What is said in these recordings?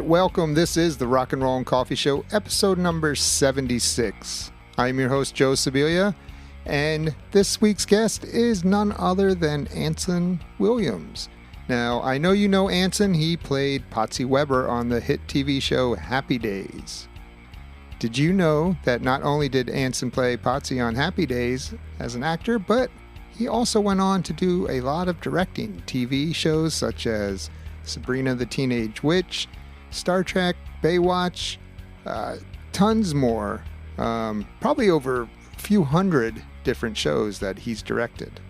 right, welcome. This is the Rock and Roll and Coffee Show, episode number 76. I'm your host, Joe Sibilia, and this week's guest is none other than Anson Williams. Now, I know you know Anson. He played Potsie Weber on the hit TV show Happy Days. Did you know that not only did Anson play Potsie on Happy Days as an actor, but he also went on to do a lot of directing TV shows such as Sabrina the Teenage Witch, Star Trek, Baywatch, tons more, probably over a few hundred different shows that he's directed.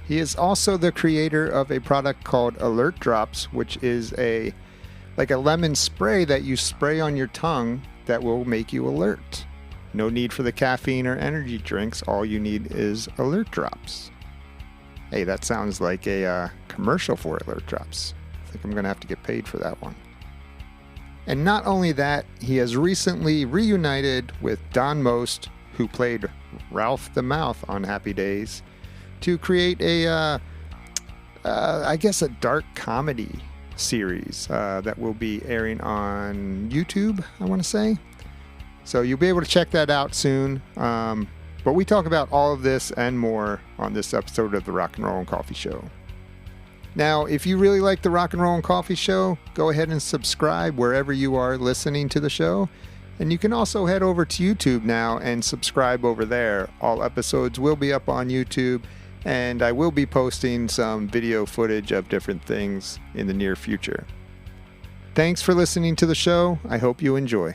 He is also the creator of a product called Alert Drops, which is like a lemon spray that you spray on your tongue that will make you alert. No need for the caffeine or energy drinks. All you need is Alert Drops. Hey, that sounds like a commercial for Alert Drops. I think I'm going to have to get paid for that one. And not only that, he has recently reunited with Don Most, who played Ralph the Mouth on Happy Days, to create a dark comedy series that will be airing on YouTube, I want to say. So you'll be able to check that out soon. But we talk about all of this and more on this episode of the Rock and Roll and Coffee Show. Now, if you really like the Rock and Roll and Coffee Show, go ahead and subscribe wherever you are listening to the show. And you can also head over to YouTube now and subscribe over there. All episodes will be up on YouTube, and I will be posting some video footage of different things in the near future. Thanks for listening to the show. I hope you enjoy.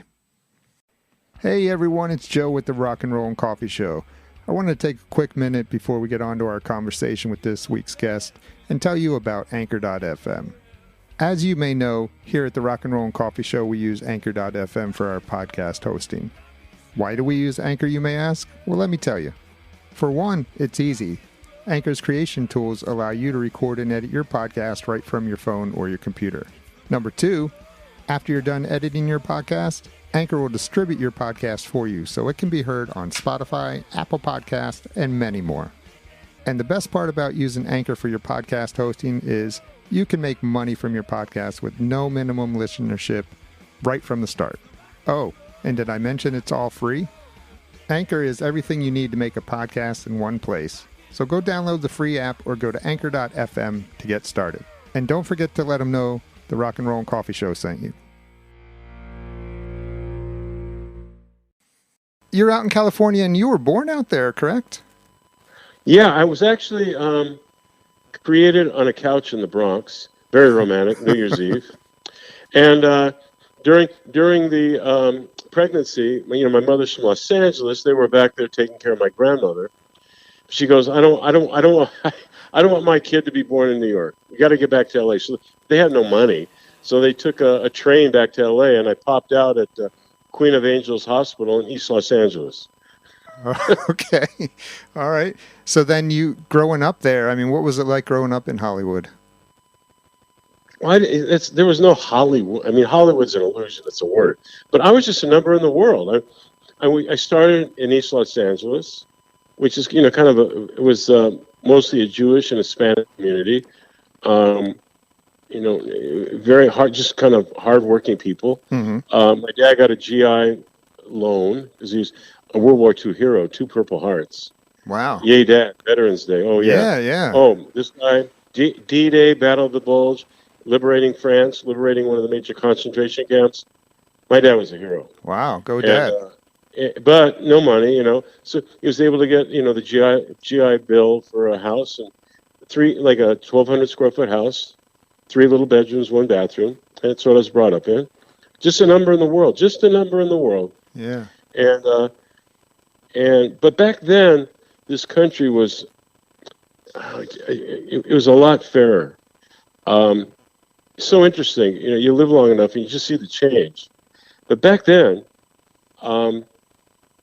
Hey everyone, it's Joe with the Rock and Roll and Coffee Show. I want to take a quick minute before we get on to our conversation with this week's guest and tell you about Anchor.fm. As you may know, here at the Rock and Roll and Coffee Show, we use Anchor.fm for our podcast hosting. Why do we use Anchor, you may ask? Well, let me tell you. For one, it's easy. Anchor's creation tools allow you to record and edit your podcast right from your phone or your computer. Number two, after you're done editing your podcast, Anchor will distribute your podcast for you so it can be heard on Spotify, Apple Podcasts, and many more. And the best part about using Anchor for your podcast hosting is you can make money from your podcast with no minimum listenership right from the start. Oh, and did I mention it's all free? Anchor is everything you need to make a podcast in one place. So go download the free app or go to anchor.fm to get started. And don't forget to let them know the Rock and Roll and Coffee Show sent you. You're out in California and you were born out there, correct? Yeah, I was actually created on a couch in the Bronx. Very romantic, New Year's Eve. And during the pregnancy, my mother's from Los Angeles. They were back there taking care of my grandmother. She goes, I don't want my kid to be born in New York. We got to get back to LA. So they had no money, so they took a train back to LA, and I popped out at Queen of Angels Hospital in East Los Angeles. Okay. All right. So then you, growing up there, what was it like growing up in Hollywood? Well, there was no Hollywood. Hollywood's an illusion. It's a word. But I was just a number in the world. I started in East Los Angeles, which is, it was mostly a Jewish and Hispanic community. Very hard, just kind of hardworking people. Mm-hmm. My dad got a GI loan because he's a World War II hero, 2 Purple Hearts. Wow. Yay, Dad, Veterans Day. Oh, yeah. Yeah. Oh, this guy, D-Day, Battle of the Bulge, liberating France, liberating one of the major concentration camps. My dad was a hero. Wow, go Dad. But no money, So he was able to get, the GI Bill for a house, and a 1,200 square foot house, 3 little bedrooms, 1 bathroom. And that's what I was brought up in. Just a number in the world. Just a number in the world. Yeah. But back then, this country was, it was a lot fairer. So interesting. You live long enough and you just see the change. But back then,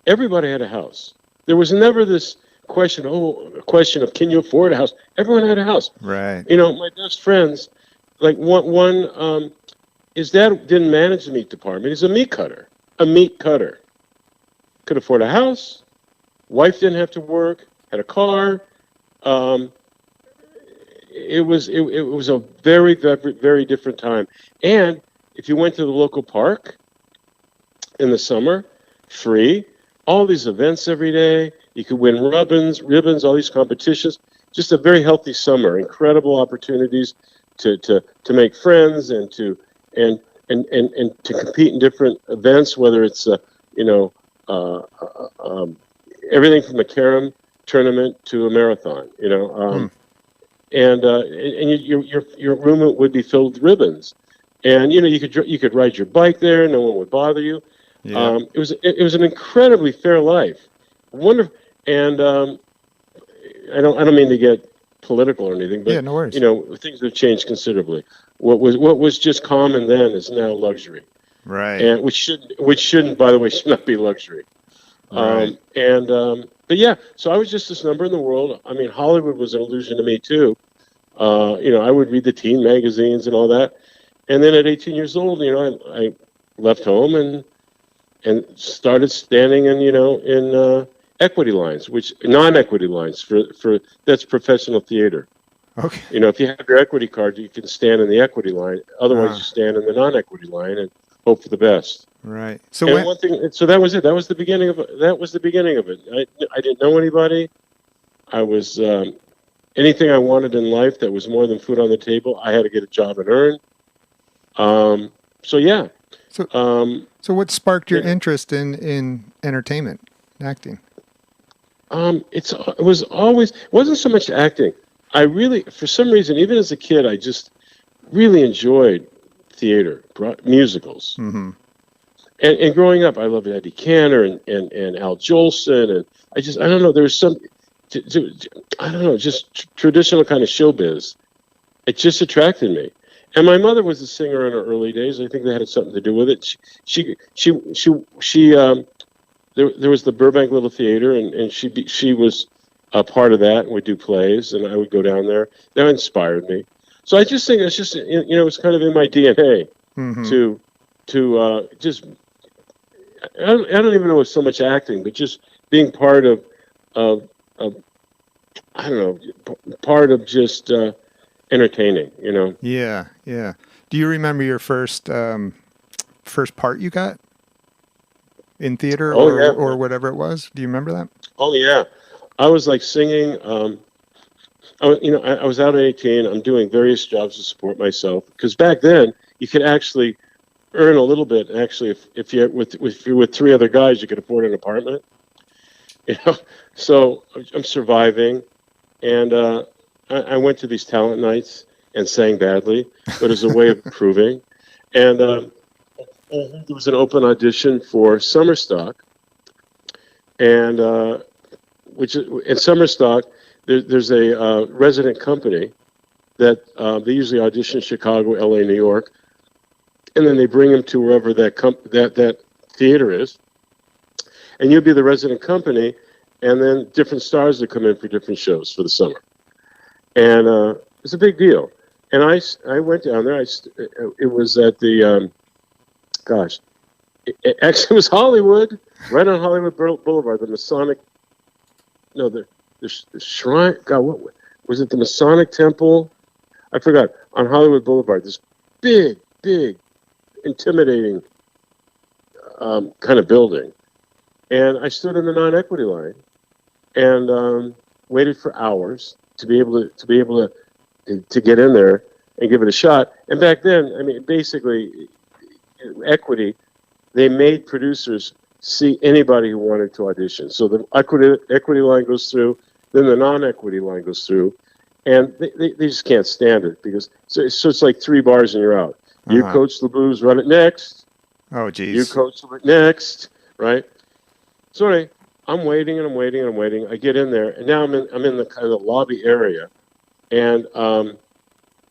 everybody had a house. There was never this question of can you afford a house? Everyone had a house. Right. My best friends, like one his dad didn't manage the meat department. He's a meat cutter. Could afford a house. Wife didn't have to work. Had a car. It was a very, very, very different time. And if you went to the local park in the summer, free, all these events every day. You could win ribbons, all these competitions. Just a very healthy summer. Incredible opportunities to make friends and to compete in different events, whether it's everything from a carom tournament to a marathon. And your room would be filled with ribbons, and you could ride your bike there. No one would bother you. Yeah. It was an incredibly fair life, wonderful. And I don't mean to get political or anything, but yeah, no worries. Things have changed considerably. What was just common then is now luxury, Right. and which shouldn't, by the way, should not be luxury. Right. But yeah, so I was just this number in the world. I mean, Hollywood was an illusion to me too. I would read the teen magazines and all that, and then at 18 years old, I left home and started standing in equity lines, which non-equity lines for that's professional theater. Okay. If you have your equity card, you can stand in the equity line. Otherwise, you stand in the non-equity line and hope for the best. Right. So that was it. That was the beginning of it. I didn't know anybody. I was anything I wanted in life that was more than food on the table. I had to get a job and earn. So yeah. So what sparked your interest in entertainment, acting? It wasn't so much acting. I really, for some reason, even as a kid, I just really enjoyed theater, musicals. Mm-hmm. And growing up, I loved Eddie Cantor and Al Jolson, and I don't know, there was some, I don't know, just traditional kind of showbiz. It just attracted me. And my mother was a singer in her early days. I think that had something to do with it. There was the Burbank Little Theater, and she was a part of that, and would do plays, and I would go down there. That inspired me. So I just think it's just, it was kind of in my DNA mm-hmm. to just, I don't even know it's so much acting, but just being part of I don't know, part of just entertaining, Yeah, yeah. Do you remember your first part you got in theater or whatever it was? Do you remember that? Oh yeah, I was like singing. I was out at 18. I'm doing various jobs to support myself because back then you could actually earn a little bit. Actually, if you're with three other guys, you could afford an apartment. So I'm surviving, and I went to these talent nights and sang badly, but as a way of improving. And there was an open audition for Summer Stock, and which in Summer Stock, there's a resident company that they usually audition in Chicago, LA, New York, and then they bring them to wherever that theater is, and you'll be the resident company, and then different stars that come in for different shows for the summer, and it's a big deal. And I went down there. It was at the actually it was Hollywood, right on Hollywood Boulevard, the Masonic. No, the shrine. God, what was it? The Masonic Temple? I forgot. On Hollywood Boulevard, this big, intimidating kind of building, and I stood in the non-equity line and waited for hours to be able to get in there and give it a shot. And back then, I mean, basically, equity, they made producers see anybody who wanted to audition. So the equity line goes through, then the non-equity line goes through, and they just can't stand it because so it's like 3 bars and you're out. You coach the blues, run it next. Oh, geez. You coach it next, right? So anyway, I'm waiting and I'm waiting and I'm waiting. I get in there, and now I'm in the kind of the lobby area, and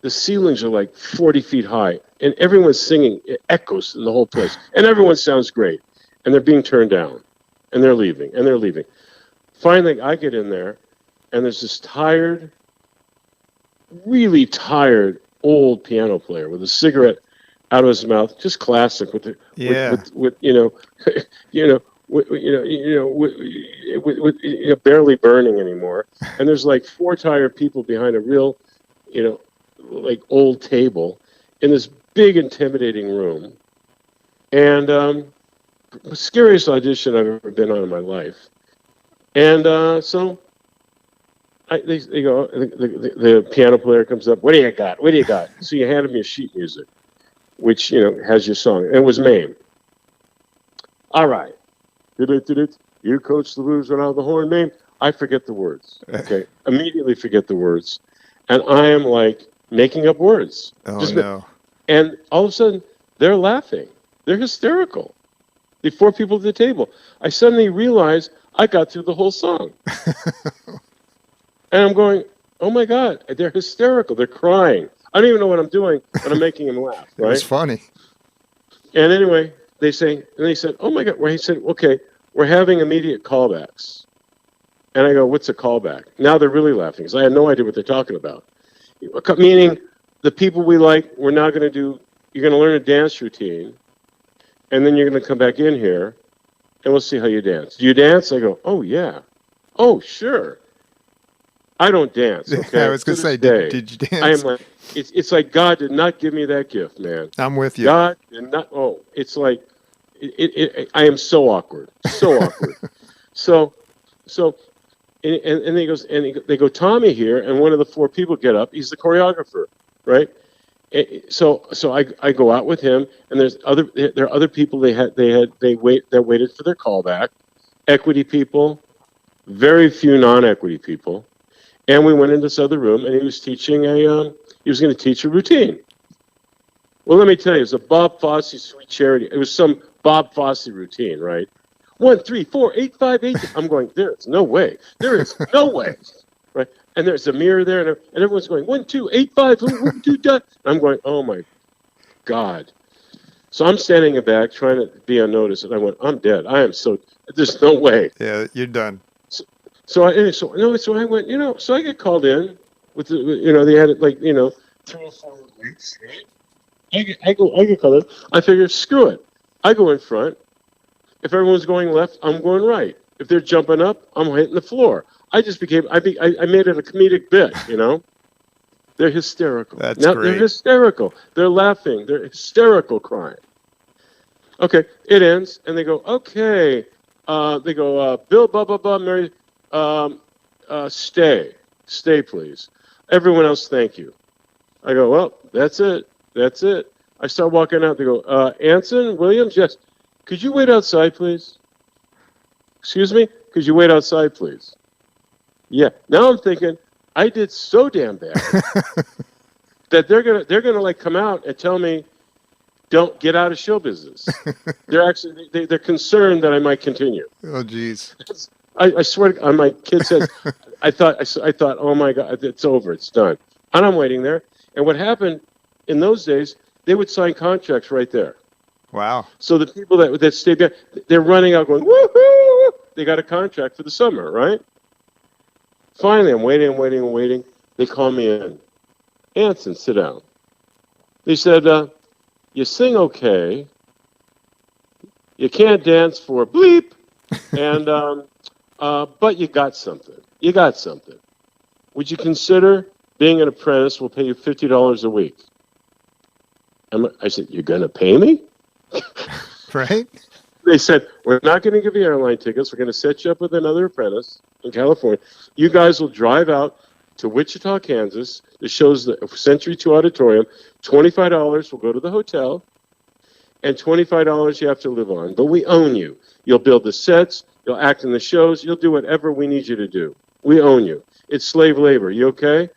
the ceilings are like 40 feet high, and everyone's singing. It echoes in the whole place, and everyone sounds great, and they're being turned down, and they're leaving, and they're leaving. Finally, I get in there, and there's this really tired old piano player with a cigarette out of his mouth, just classic with barely burning anymore. And there's like 4 tired people behind a real, like old table in this big, intimidating room, and the scariest audition I've ever been on in my life. And so they go, the piano player comes up, what do you got? What do you got? So you handed me a sheet music, which, has your song. And it was Mame. All right. You coach the Blues without the horn, Mame. I forget the words. Okay. Immediately forget the words. And I am like making up words. Oh, no. And all of a sudden, they're laughing. They're hysterical. The 4 people at the table. I suddenly realized I got through the whole song. And I'm going, oh my God, they're hysterical. They're crying. I don't even know what I'm doing, but I'm making them laugh. Right? It was funny. And anyway, they said, oh my God. Well, he said, okay, we're having immediate callbacks. And I go, what's a callback? Now they're really laughing because I had no idea what they're talking about. Meaning the people we like, we're now going to do, you're going to learn a dance routine, and then you're going to come back in here, and we'll see how you dance. Do you dance? I go, oh, yeah. Oh, sure. I don't dance. Okay? I was going to say, did you dance? I am like, it's like God did not give me that gift, man. I'm with you. God did not. Oh, it's like, I am so awkward. So awkward. So, and they go, Tommy here, and one of the 4 people get up. He's the choreographer, right? So I go out with him, and there are other people they waited for their callback, equity people, very few non-equity people, and we went into this other room, and he was teaching he was going to teach a routine. Well, let me tell you, it was a Bob Fosse Sweet Charity. It was some Bob Fosse routine, right? 1, 3, 4, 8, 5, 8. I'm going, there is no way. There is no way. Right? And there's a mirror there, and everyone's going, 1, 2, 8, 5, 1, 2, done. I'm going, oh my God. So I'm standing in back trying to be unnoticed, and I went, I'm dead. There's no way. Yeah, you're done. So I went, so I get called in with they had it like, 3 or 4 weeks, right? I get called in. I figure, screw it. I go in front. If everyone's going left, I'm going right. If they're jumping up, I'm hitting the floor. I made it a comedic bit, They're hysterical. That's great. They're hysterical. They're laughing. They're hysterical crying. Okay, it ends, and they go, okay. They go, Bill, blah, blah, blah, Mary, stay. Stay, please. Everyone else, thank you. I go, well, that's it. That's it. I start walking out. They go, Anson Williams, yes. Could you wait outside, please? Excuse me? Could you wait outside, please? Yeah. Now I'm thinking, I did so damn bad that they're gonna like come out and tell me, don't get out of show business. They're concerned that I might continue. Oh, geez. I swear on my kid said, I thought, oh my God, it's over, it's done. And I'm waiting there. And what happened in those days, they would sign contracts right there. Wow. So the people that stayed there, they're running out going, woohoo! They got a contract for the summer, right? Finally, I'm waiting. They call me in. Anson, sit down. They said, you sing okay. You can't dance for bleep. And, but you got something. Would you consider being an apprentice? We'll pay you $50 a week. I said, you're going to pay me? Right? They said, we're not going to give you airline tickets. We're going to set you up with another apprentice in California. You guys will drive out to Wichita, Kansas. The show's the Century 2 Auditorium. $25 will go to the hotel, and $25 you have to live on. But we own you. You'll build the sets. You'll act in the shows. You'll do whatever we need you to do. We own you. It's slave labor. You okay?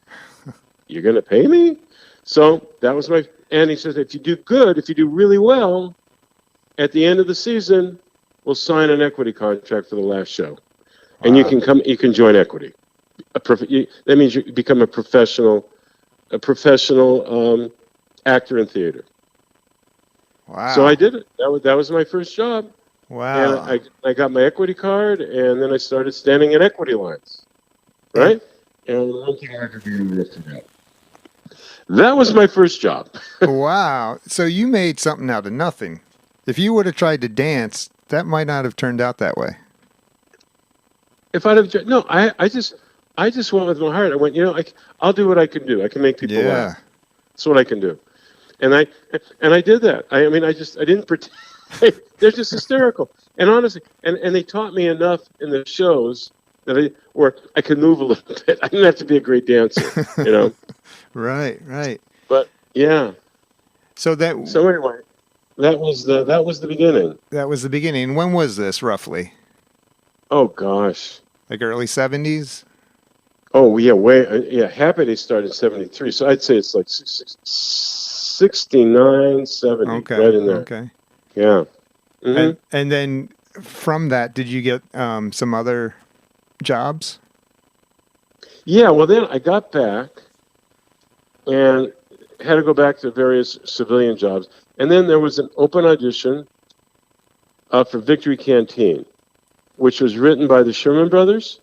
You're going to pay me? So that was my... And he says, if you do good, if you do really well, at the end of the season, we'll sign an equity contract for the last show. And you can join equity. That means you become a professional actor in theater. Wow. So I did it. That was my first job. Wow. And I got my equity card, and then I started standing in equity lines. Right? And one thing I could do after that. That was my first job. Wow. So you made something out of nothing. If you would have tried to dance, that might not have turned out that way. If I'd have... No, I just went with my heart. I went, I'll do what I can do. I can make people laugh. That's what I can do. And I did that. I mean, I didn't pretend. They're just hysterical. And honestly, and they taught me enough in the shows that where I could move a little bit. I didn't have to be a great dancer, you know. Right, right. But yeah. So anyway, that was the beginning. That was the beginning. When was this roughly? Oh gosh. Like early 70s? Oh yeah, Happy Day started in 73. So I'd say it's like 69, 70, okay, right in there. Okay. Yeah. Mm-hmm. And then from that, did you get some other jobs? Yeah, well then I got back and had to go back to various civilian jobs. And then there was an open audition for Victory Canteen, which was written by the Sherman Brothers,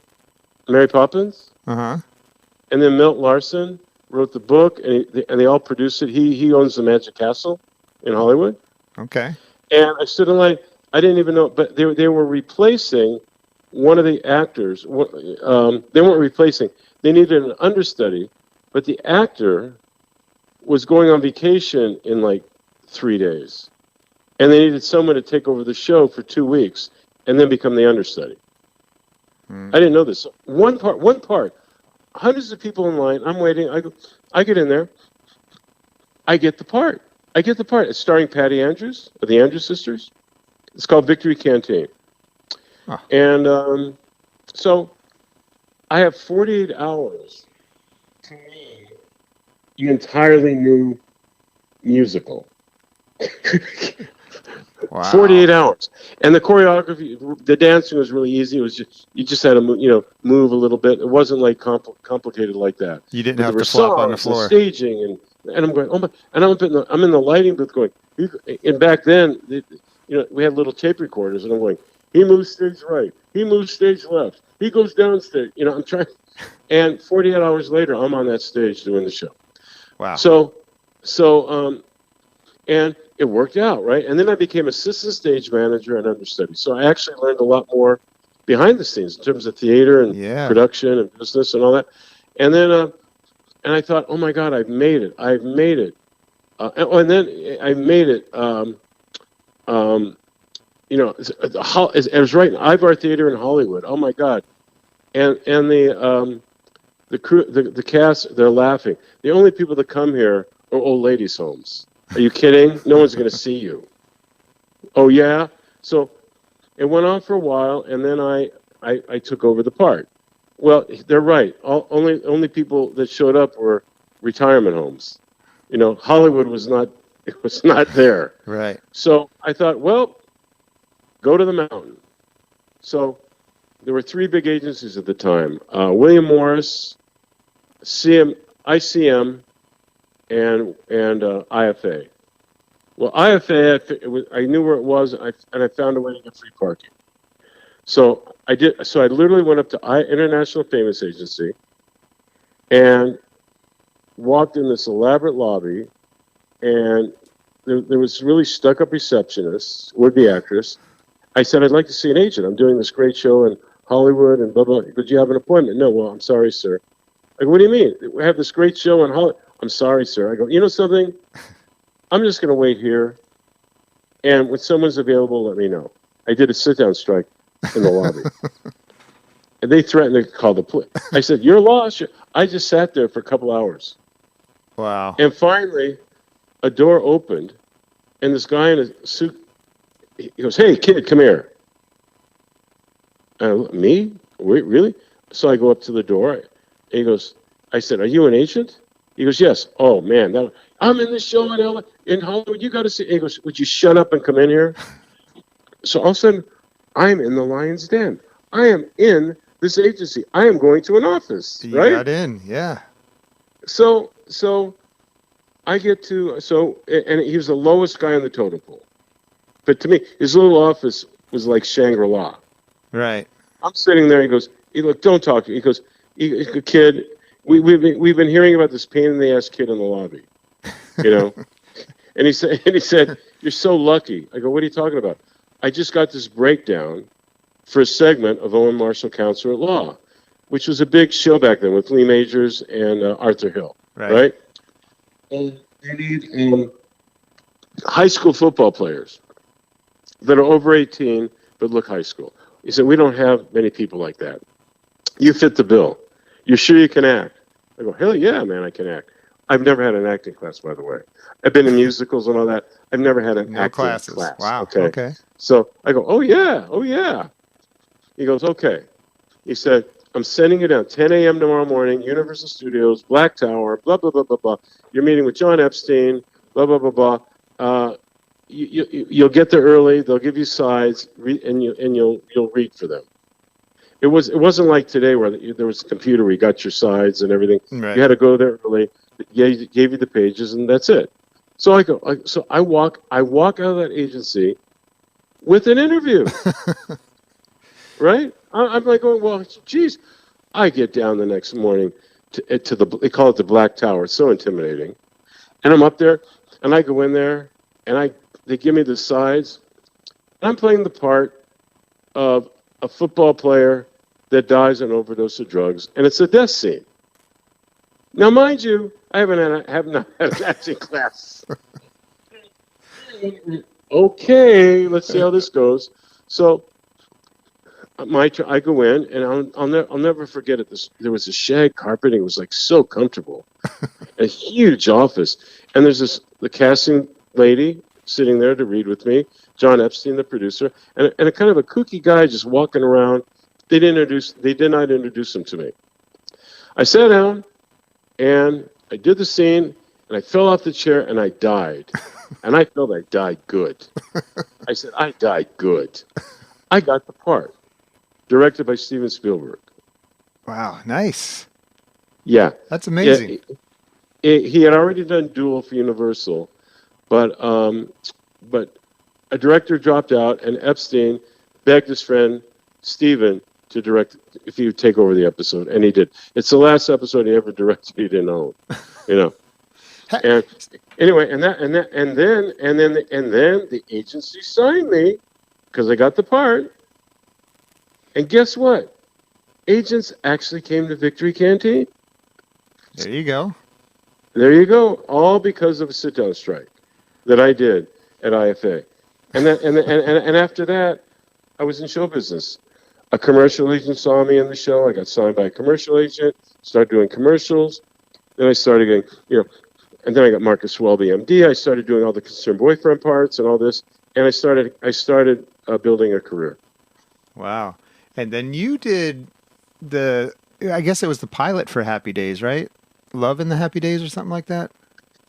Mary Poppins. Uh-huh. And then Milt Larson wrote the book, and they all produced it. He owns the Magic Castle in Hollywood. Okay. And I stood in line. I didn't even know, but they were replacing one of the actors. They weren't replacing. They needed an understudy, but the actor was going on vacation in like 3 days. And they needed someone to take over the show for 2 weeks and then become the understudy. I didn't know this. One part, hundreds of people in line. I'm waiting. I get in there. I get the part. It's starring Patty Andrews of the Andrews Sisters. It's called Victory Canteen. Huh. And so I have 48 hours to me an entirely new musical. Wow. 48 hours. And the choreography, the dancing was really easy. It was just, you just had to, move a little bit. It wasn't like complicated like that. You didn't have to flop on the floor. And staging and I'm going, oh my, and I'm in the lighting booth going, and back then, we had little tape recorders and I'm going, he moves stage right, he moves stage left, he goes downstage. I'm trying, and 48 hours later, I'm on that stage doing the show. Wow. So, and it worked out, right? And then I became assistant stage manager and understudy. So I actually learned a lot more behind the scenes in terms of theater and production and business and all that. And then, and I thought, oh my God, I've made it. And then I made it. It was right in Ivar Theater in Hollywood. Oh my God. And the crew, the cast, they're laughing. The only people that come here are old ladies' homes. Are you kidding? No one's going to see you. Oh, yeah? So it went on for a while, and then I took over the part. Well, they're right. Only people that showed up were retirement homes. Hollywood was not there. Right. So I thought, well, go to the mountain. So there were 3 big agencies at the time. William Morris, ICM, and IFA. Well, IFA, I knew where it was, and I found a way to get free parking. So I did. So I literally went up to International Famous Agency and walked in this elaborate lobby, and there was really stuck-up receptionist, would-be actress. I said, I'd like to see an agent. I'm doing this great show in Hollywood and blah, blah. But you have an appointment? No, well, I'm sorry, sir. I go, what do you mean? We have this great show in Hollywood. I'm sorry, sir. I go, you know something? I'm just going to wait here. And when someone's available, let me know. I did a sit-down strike in the lobby. And they threatened to call the police. I said, you're lost. I just sat there for a couple hours. Wow. And finally, a door opened, and this guy in a suit, he goes, hey, kid, come here. Me? Wait, really? So I go up to the door, and he goes, I said, are you an agent? He goes, yes. Oh, man, I'm in this show in Hollywood. You got to see. He goes, would you shut up and come in here? So all of a sudden, I'm in the Lion's Den. I am in this agency. I am going to an office, right? You got in, yeah. So I get to, and he was the lowest guy on the totem pole. But to me, his little office was like Shangri-La. Right. I'm sitting there. He goes, look, don't talk to me. He goes, kid, we've been hearing about this pain in the ass kid in the lobby, and he said, you're so lucky. I go, what are you talking about? I just got this breakdown for a segment of Owen Marshall, Counselor at Law, which was a big show back then with Lee Majors and Arthur Hill, right? And they need high school football players that are over 18 but look high school. He said, we don't have many people like that. You fit the bill. You're sure you can act? I go, hell yeah, man, I can act. I've never had an acting class, by the way. I've been in musicals and all that. I've never had an acting classes. class. Wow. Okay. So I go, oh yeah. He goes, okay. He said, I'm sending you down 10 a.m. tomorrow morning, Universal Studios, Black Tower, blah, blah, blah, blah, blah. You're meeting with John Epstein, blah, blah, blah, blah. You'll get there early. They'll give you sides, and you'll read for them. It wasn't like today where there was a computer where you got your sides and everything. Right. You had to go there early. Gave you the pages, and that's it. So I walk out of that agency with an interview. Right? I'm like going, well, geez. I get down the next morning to they call it the Black Tower. It's so intimidating. And I'm up there, and I go in there, and they give me the sides. And I'm playing the part of a football player that dies an overdose of drugs, and it's a death scene. Now, mind you, I have not had an acting class. Okay, let's see how this goes. So, I go in, and I'll never forget it. There was a shag carpeting. It was like so comfortable, a huge office, and there's the casting lady sitting there to read with me, John Epstein, the producer, and a kind of a kooky guy just walking around. They did not introduce him to me. I sat down, and I did the scene, and I fell off the chair, and I died. And I felt I died good. I said, I died good. I got the part. Directed by Steven Spielberg. Wow, nice. Yeah. That's amazing. He had already done Duel for Universal, but a director dropped out, and Epstein begged his friend Steven to direct if he would take over the episode, and he did. It's the last episode he ever directed he didn't own, And anyway, and then the agency signed me because I got the part. And guess what? Agents actually came to Victory Canteen. There you go. There you go. All because of a sit-down strike that I did at IFA. And after that, I was in show business. A commercial agent saw me in the show. I got signed by a commercial agent, started doing commercials. Then I started getting, and then I got Marcus Welby, MD. I started doing all the concerned boyfriend parts and all this. And I started building a career. Wow. And then you did I guess it was the pilot for Happy Days, right? Love in the Happy Days or something like that?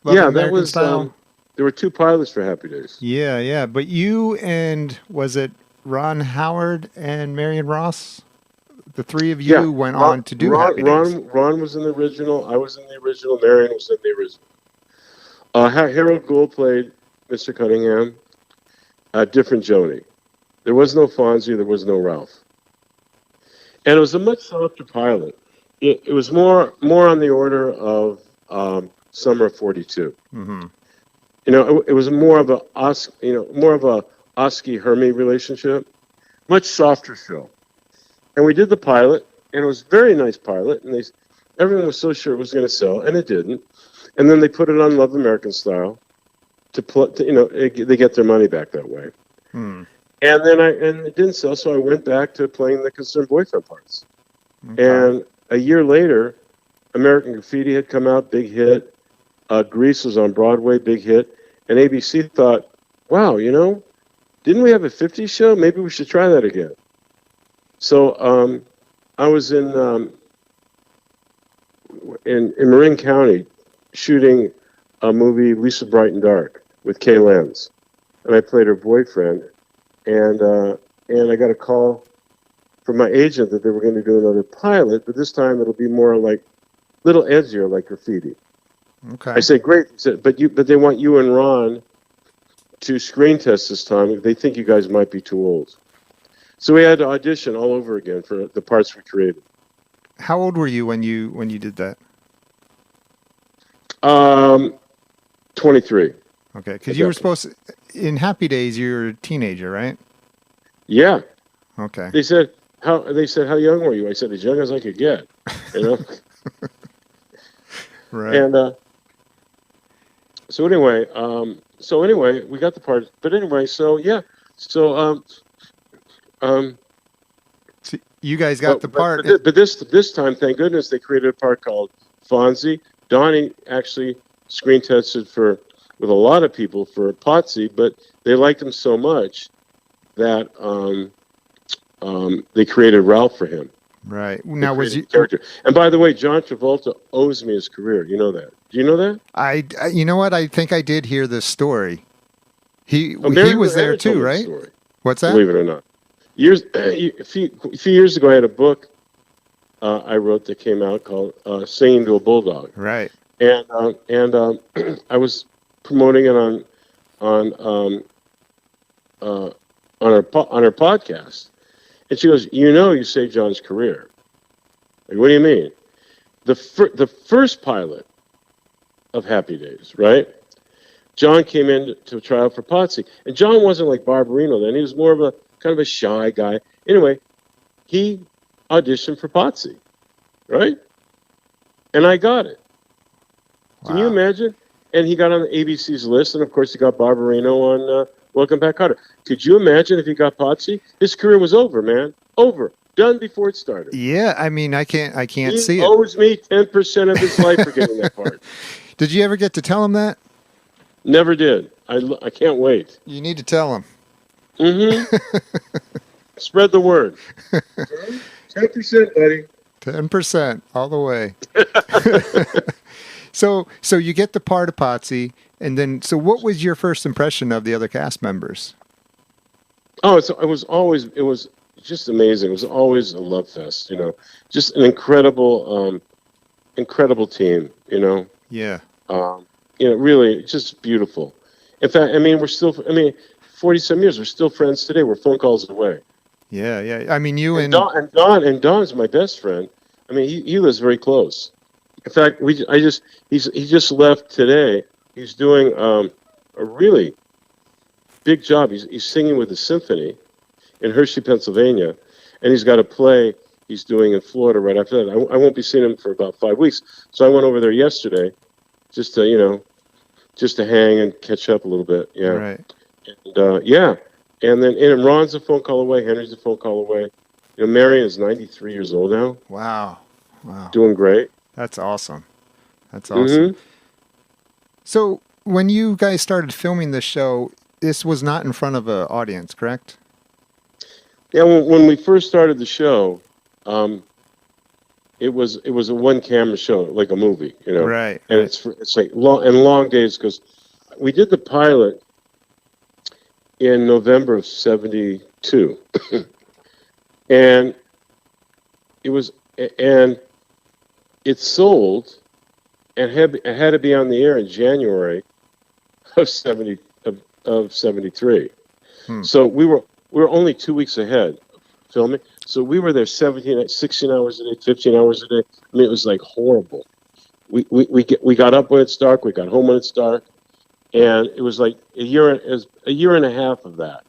Love yeah, American that was, Style? There were 2 pilots for Happy Days. Yeah. But you and, was it Ron Howard and Marion Ross? The 3 of you went on to do Happy Days. Ron was in the original. I was in the original. Marion was in the original. Harold Gould played Mr. Cunningham. Different Joni. There was no Fonzie. There was no Ralph. And it was a much softer pilot. It was more on the order of Summer of '42. Mm-hmm. It was more of a Oski Hermie relationship, much softer show. And we did the pilot, and it was a very nice pilot. And everyone was so sure it was going to sell, and it didn't. And then they put it on Love American Style they get their money back that way. Hmm. And then it didn't sell, so I went back to playing the concerned boyfriend parts. Okay. And a year later, American Graffiti had come out, big hit. Grease was on Broadway, big hit. And ABC thought, wow, didn't we have a 50s show? Maybe we should try that again. So I was in Marin County shooting a movie, Lisa Bright and Dark, with Kay Lenz. And I played her boyfriend. And I got a call from my agent that they were going to do another pilot, but this time it'll be more like little edgier, like Graffiti. Okay. I said, great. He said, but they want you and Ron to screen test this time. They think you guys might be too old. So we had to audition all over again for the parts we created. How old were you when you did that? 23. Okay, because you were supposed to, in Happy Days, you were a teenager, right? Yeah. Okay. They said, how young were you? I said, as young as I could get, Right. And So anyway, we got the part. But anyway, so yeah. So So you guys got the part. But this time, thank goodness, they created a part called Fonzie. Donnie actually screen tested with a lot of people for Potsie, but they liked him so much that they created Ralph for him. Right. Now, was you character? And by the way, John Travolta owes me his career. You know that? Do you know that? you know what? I think I did hear this story. He was there too, right? What's that? Believe it or not. A few years ago, I had a book I wrote that came out called "Singing to a Bulldog." Right. And I was promoting it on our podcast, and she goes, "You saved John's career." Like, what do you mean? The first pilot of Happy Days, right? John came in to try out for Potsie, and John wasn't like Barbarino then. He was more of a kind of a shy guy. Anyway, he auditioned for Potsie, right? And I got it. Wow. Can you imagine? And he got on ABC's list, and of course he got Barbarino on Welcome Back, Kotter. Could you imagine if he got Potsie? His career was over, man. Over. Done before it started. Yeah, I mean, I can't see it. He owes me 10% of his life for getting that part. Did you ever get to tell him that? Never did. I can't wait. You need to tell him. Mm-hmm. Spread the word. 10%, buddy. 10%, all the way. So you get the part of Potsie, and then, so what was your first impression of the other cast members? Oh, it was just amazing. It was always a love fest, just an incredible team, Yeah. Really just beautiful. In fact, I mean, 40-some years, we're still friends today. We're phone calls away. Yeah, yeah. I mean, you and Don's my best friend. I mean, he lives very close. In fact, he just left today. He's doing a really big job. He's singing with the symphony in Hershey, Pennsylvania, and he's got a play he's doing in Florida right after that. I won't be seeing him for about 5 weeks, so I went over there yesterday just to hang and catch up a little bit. Yeah. Right. And and then Ron's a phone call away. Henry's a phone call away. Marion is 93 years old now. Wow. Doing great. That's awesome. Mm-hmm. So when you guys started filming this show, this was not in front of an audience, correct? Yeah. When we first started the show, it was a one camera show, like a movie, Right. And it's like long days, because we did the pilot in November of '72, and it sold, and had to be on the air in January of '73. So we were only 2 weeks ahead filming. So we were there 16 hours a day, 15 hours a day. I mean, it was like horrible. We got up when it's dark. We got home when it's dark, and it was like a year and a half of that.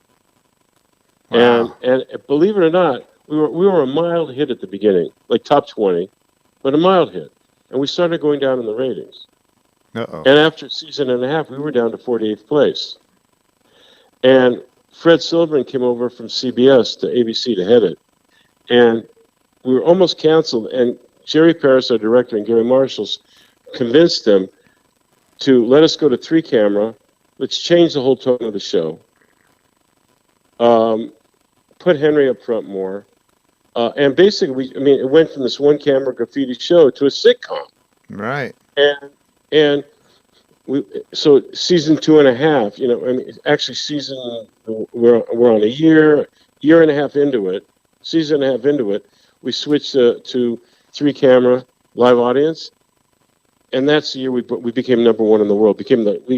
Wow. And believe it or not, we were a mild hit at the beginning, like top 20, but a mild hit, and we started going down in the ratings. Uh-oh. And after a season and a half, we were down to 48th place. And Fred Silverman came over from CBS to ABC to head it. And we were almost canceled. And Jerry Paris, our director, and Gary Marshall convinced them to let us go to 3-camera. Let's change the whole tone of the show. Put Henry up front more. And basically, it went from this 1-camera graffiti show to a sitcom. Right. And so season 2.5, we're on a year and a half into it, season and a half into it, we switched to 3-camera live audience, and that's the year we became number one in the world. We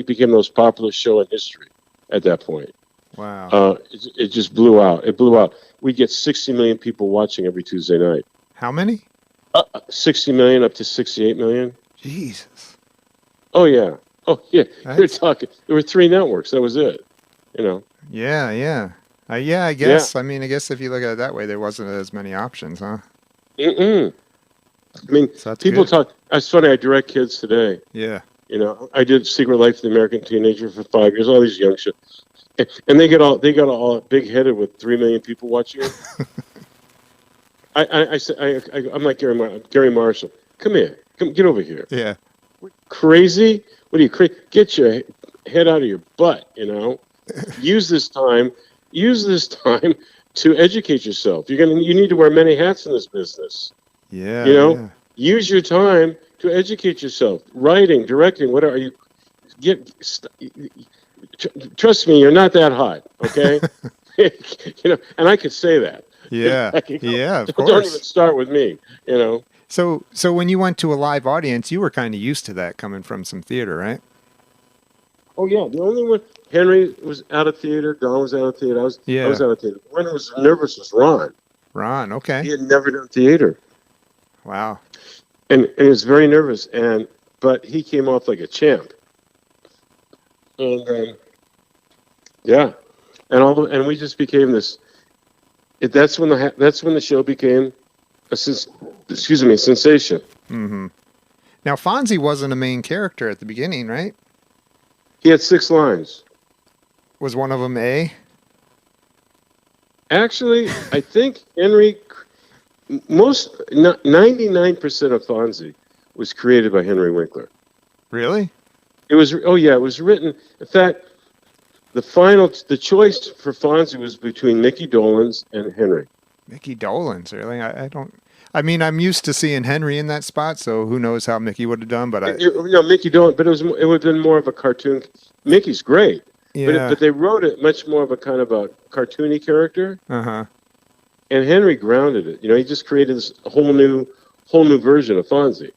became the most popular show in history at that point. Wow. It just blew out. It blew out. We get 60 million people watching every Tuesday night. How many? 60 million up to 68 million. Jesus. Oh yeah. You're talking. There were 3 networks. That was it. Yeah. I guess. Yeah. I guess if you look at it that way, there wasn't as many options, huh? Mm-mm. People talk. It's funny. I direct kids today. Yeah. You know, I did Secret Life of the American Teenager for 5 years. All these young shows, and they got all big headed with 3 million people watching it. I'm like Gary Marshall. Come here, get over here. Yeah. Crazy? What are you crazy? Get your head out of your butt. You know, use this time to educate yourself. You need to wear many hats in this business. Yeah. You know, yeah. use your time to educate yourself. Writing, directing, whatever. Trust me, you're not that hot. Okay. You know, and I could say that. Yeah. Yeah. Of course. Don't even start with me. You know. So when you went to a live audience, you were kind of used to that coming from some theater, right? Oh yeah, the only one Henry was out of theater, Don was out of theater, I was out of theater. The one who was nervous was Ron. Ron, okay. He had never done theater. Wow. And he was very nervous, but he came off like a champ. And yeah, and we just became this. That's when the show became a sensation. Mm-hmm. Now Fonzie wasn't a main character at the beginning, right? He had 6 lines. Was one of them A? Actually, I think Henry, 99% of Fonzie was created by Henry Winkler. Really? It was written. In fact, the choice for Fonzie was between Mickey Dolenz and Henry. Mickey Dolenz, really? I mean, I'm used to seeing Henry in that spot, so who knows how Mickey would have done, but Mickey Dolenz, but it would have been more of a cartoon. Mickey's great. Yeah. But they wrote it much more of a kind of a cartoony character. Uh-huh. And Henry grounded it. You know, he just created this whole new version of Fonzie.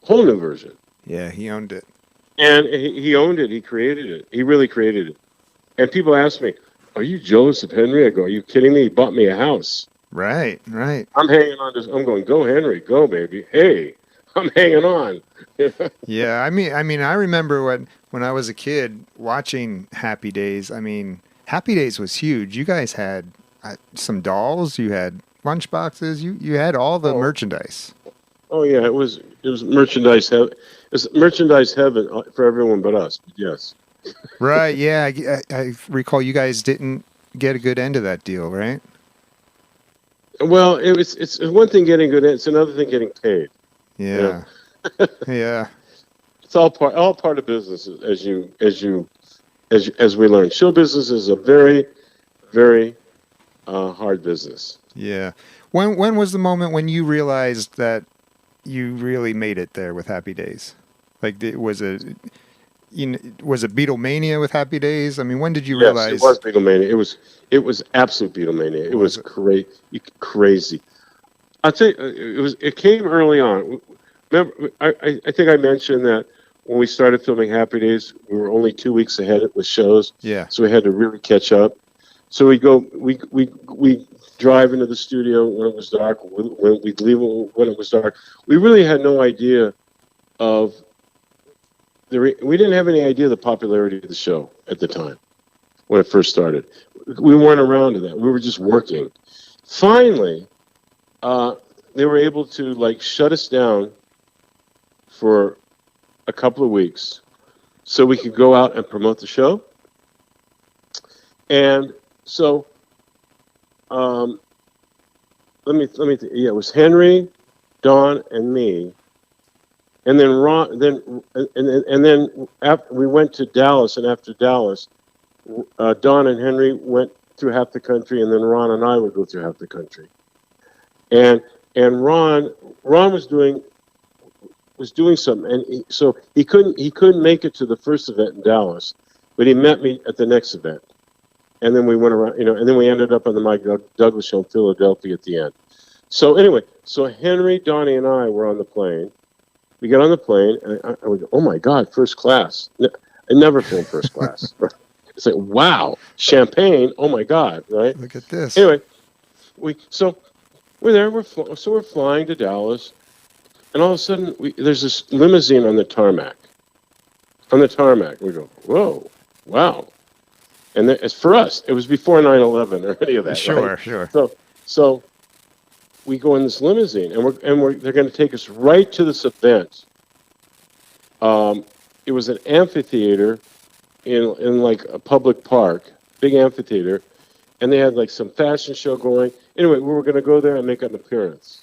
Whole new version. Yeah, he owned it. And he owned it. He created it. He really created it. And people ask me, "Are you jealous of Henry?" I go, "Are you kidding me? He bought me a house." Right. I'm hanging on to. I'm going, "Go Henry, go baby." Hey, I'm hanging on. Yeah, I mean, I remember when I was a kid watching Happy Days. I mean, Happy Days was huge. You guys had some dolls. You had lunchboxes. You had all the merchandise. Oh yeah, it was merchandise heaven. It's merchandise heaven for everyone but us. Yes. Right. Yeah, I recall you guys didn't get a good end of that deal, right? Well, it's one thing getting good. It's another thing getting paid. Yeah. You know? Yeah. It's all part of business, as we learn. Show business is a very, very hard business. Yeah. When was the moment when you realized that you really made it there with Happy Days? Like, was it Beatlemania with Happy Days? I mean, when did you realize? Yes, it was Beatlemania. It was absolute Beatlemania. It was crazy. I'll tell you, it came early on. Remember, I think I mentioned that when we started filming Happy Days, we were only 2 weeks ahead with shows. Yeah. So we had to really catch up. So we drive into the studio when it was dark. We'd leave when it was dark. We really had no idea of we didn't have any idea of the popularity of the show at the time when it first started. We weren't around to that. We were just working. Finally, they were able to shut us down for a couple of weeks so we could go out and promote the show. And so, it was Henry, Don, and me. And then after we went to Dallas, and after Dallas, Don and Henry went through half the country, and then Ron and I would go through half the country. And Ron was doing something, and so he couldn't make it to the first event in Dallas, but he met me at the next event, and then we went around, and then we ended up on the Mike Douglas show in Philadelphia at the end. So anyway, Henry, Donnie, and I were on the plane. We got on the plane, and I would go, "Oh my God, first class!" I never filmed first class. It's like, wow, champagne! Oh my God, right? Look at this. Anyway, we're there. We're flying to Dallas, and all of a sudden, there's this limousine on the tarmac. We go, "Whoa, wow!" And as for us, it was before 9/11 or any of that. Sure, right? Sure. So we go in this limousine, and they're going to take us right to this event. it was an amphitheater in like a public park, big amphitheater, and they had like some fashion show going. Anyway, we were going to go there and make an appearance.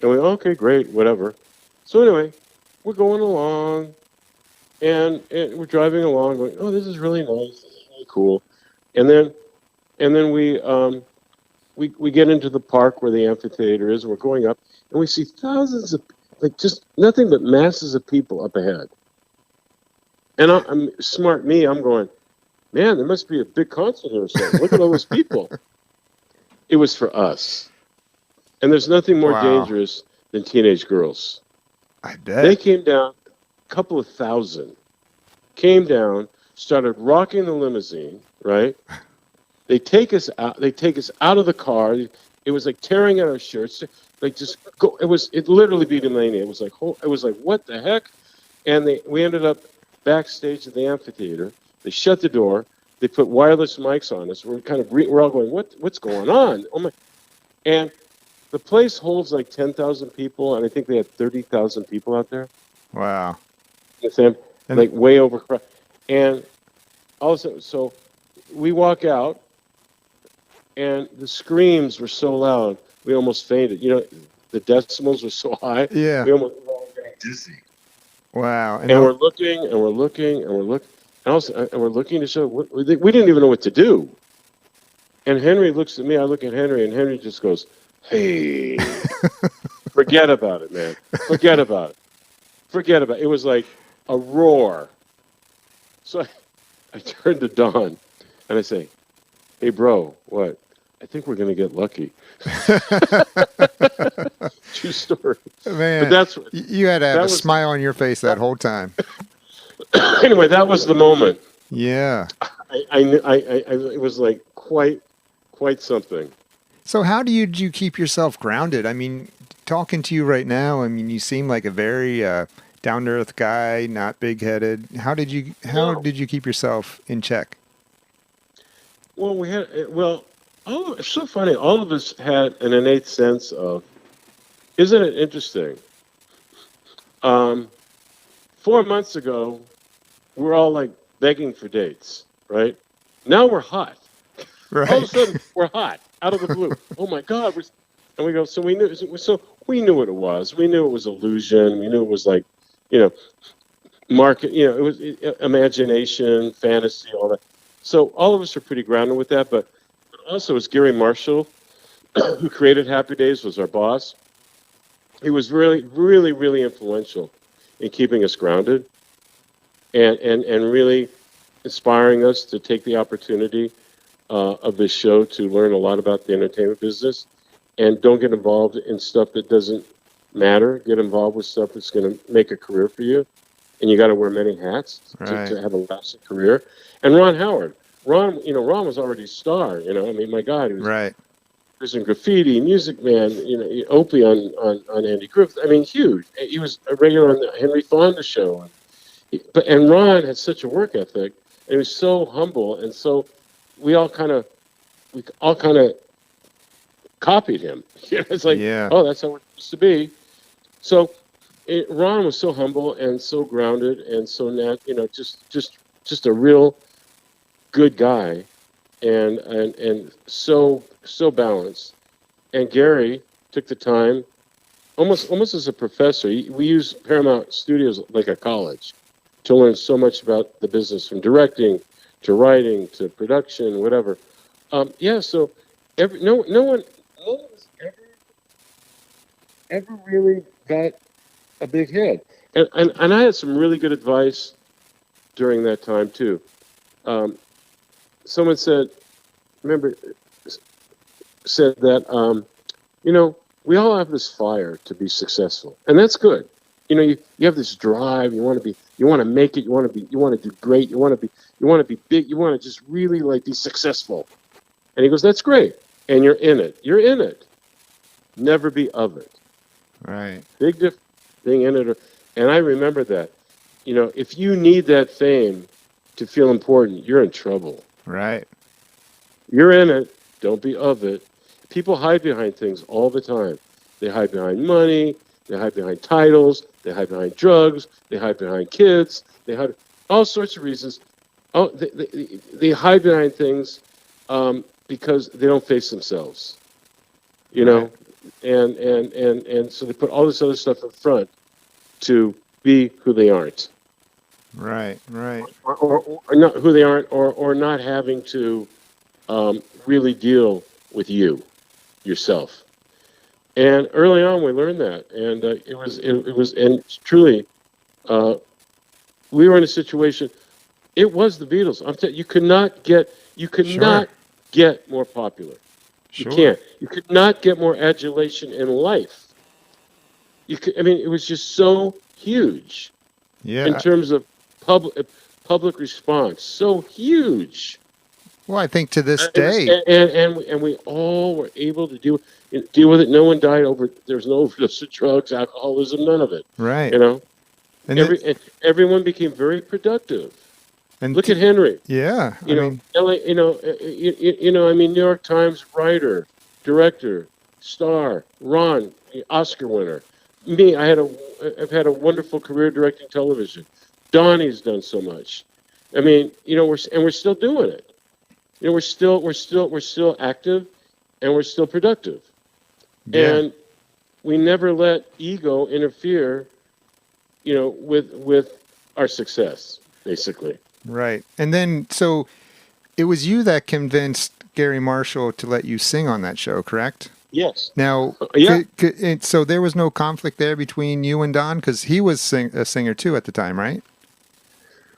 And we, okay, great, whatever. So anyway, we're going along, and we're driving along, going, oh, this is really nice, this is really cool. And then we get into the park where the amphitheater is, and we're going up, and we see thousands of, like, just nothing but masses of people up ahead. And I'm smart me, I'm going, man, there must be a big concert here or something. Look at all those people. It was for us. And there's nothing more dangerous than teenage girls. I bet. They came down, a couple of thousand, came down, started rocking the limousine, right? They take us out of the car. It was like tearing at our shirts. Like, just go. It literally beat a mania. It was like, what the heck? And we ended up backstage at the amphitheater. They shut the door. They put wireless mics on us. We're all going, what's going on? Oh my! And the place holds like 10,000 people, and I think they had 30,000 people out there. Wow! Like way overcrowded. And all of a sudden, so we walk out, and the screams were so loud, we almost fainted. You know, the decibels were so high. Yeah. We almost got dizzy. Wow! And we're looking, and we're looking, and we're looking. And we're looking to show. We didn't even know what to do. And Henry looks at me. I look at Henry, and Henry just goes, "Hey, forget about it, man. Forget about it. Forget about it." It was like a roar. So I turn to Don, and I say, "Hey, bro, what? I think we're gonna get lucky." True story. Man, but you had to have a smile on your face that whole time. Anyway, that was the moment. Yeah. It was like quite something. So how did you keep yourself grounded? I mean, talking to you right now, I mean, you seem like a very down to earth guy, not big headed. How did you keep yourself in check? Well, it's so funny. All of us had an innate sense of, isn't it interesting? 4 months ago, we're all like begging for dates, right? Now we're hot. Right. All of a sudden, we're hot out of the blue. Oh my God! And we go. So we knew what it was. We knew it was illusion. We knew it was like, market. It was imagination, fantasy, all that. So all of us are pretty grounded with that. But also, it's Gary Marshall, who created Happy Days, was our boss. He was really, really, really influential in keeping us grounded, and really inspiring us to take the opportunity of this show to learn a lot about the entertainment business, and don't get involved in stuff that doesn't matter. Get involved with stuff that's going to make a career for you, and you got to wear many hats to have a lasting career. And Ron Howard, Ron was already a star. I mean, my God, he was right. He was in Graffiti, Music Man, Opie on Andy Griffith. I mean, huge. He was a regular on the Henry Fonda show. And Ron had such a work ethic, and he was so humble, and so we all kind of copied him. It's like, oh, that's how we're supposed to be. So Ron was so humble and so grounded and so just a real good guy, and so balanced. And Gary took the time, almost as a professor. We use Paramount Studios like a college to learn so much about the business, from directing to writing to production, whatever. So no one was ever really got a big head. And I had some really good advice during that time too. Someone said that we all have this fire to be successful, and that's good. You have this drive. You want to make it. You want to do great. You want to be big. You want to just really be successful. And he goes, that's great. And you're in it. You're in it. Never be of it. Right. Big difference being in it. And I remember that. If you need that fame to feel important, you're in trouble. Right. You're in it. Don't be of it. People hide behind things all the time. They hide behind money. They hide behind titles. They hide behind drugs. They hide behind kids. They hide all sorts of reasons. Oh, they hide behind things because they don't face themselves. You know, and so they put all this other stuff in front to be who they aren't. Right. Or not who they aren't, or not having to really deal with yourself. And early on, we learned that, and it was, and truly, we were in a situation. It was the Beatles. You could not get more popular. Sure. You can't. You could not get more adulation in life. It was just so huge. Yeah. In terms of public response, so huge. Well, I think to this day, and we all were able to deal with it. No one died over. There was no overdose of drugs, alcoholism, none of it. Right. You know, and everyone became very productive. And look at Henry. Yeah. You know, LA. You know. I mean, New York Times writer, director, star, Ron, Oscar winner. Me, I've had a wonderful career directing television. Donnie's done so much. I mean, you know, we're still doing it. You know, we're still active, and we're still productive. Yeah. And we never let ego interfere, you know, with our success, basically. Right. And then, so it was you that convinced Gary Marshall to let you sing on that show, correct? Yes. Now, so there was no conflict there between you and Don, because he was a singer too at the time, right?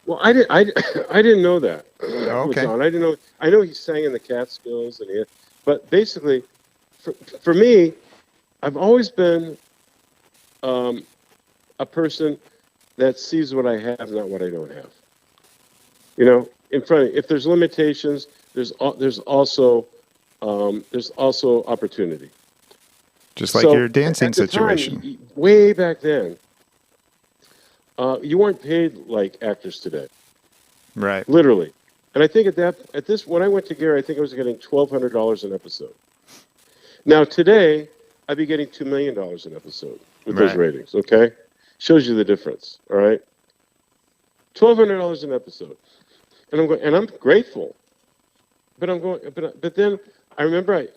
Well, I didn't know that. Okay. Don. I didn't know. I know he sang in the Catskills, but basically, for me, I've always been a person that sees what I have, not what I don't have. You know, in front of, if there's limitations, there's also opportunity. Just like your dancing situation. Time, way back then, you weren't paid like actors today. Right. Literally. And I think when I went to Gary, I think I was getting $1,200 an episode. Now today, I'd be getting $2 million an episode with those ratings. Okay, shows you the difference. All right, $1,200 an episode, and I'm going, and I'm grateful. But I'm going, but then I remember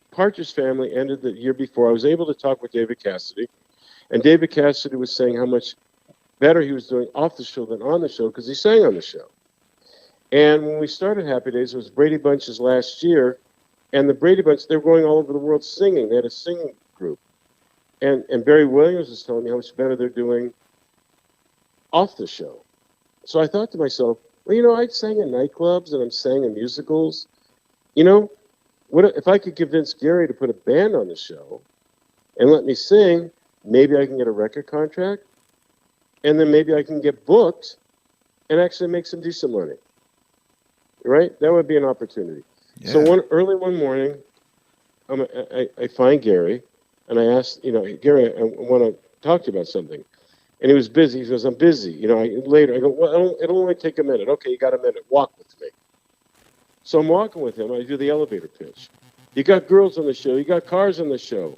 Partridge Family ended the year before. I was able to talk with David Cassidy, and David Cassidy was saying how much better he was doing off the show than on the show because he sang on the show. And when we started Happy Days, it was Brady Bunch's last year, and the Brady Bunch, they were going all over the world singing. They had a singing group. And Barry Williams was telling me how much better they're doing off the show. So I thought to myself, well, you know, I sang in nightclubs and I'm sang in musicals. You know, what if I could convince Gary to put a band on the show and let me sing, maybe I can get a record contract, and then maybe I can get booked and actually make some decent money. Right? That would be an opportunity. Yeah. So one morning, I find Gary, and I asked, you know, Gary, I want to talk to you about something. And he was busy. He goes, I'm busy. You know, later. I go, well, it'll only take a minute. Okay, you got a minute. Walk with me. So I'm walking with him. I do the elevator pitch. You got girls on the show. You got cars on the show.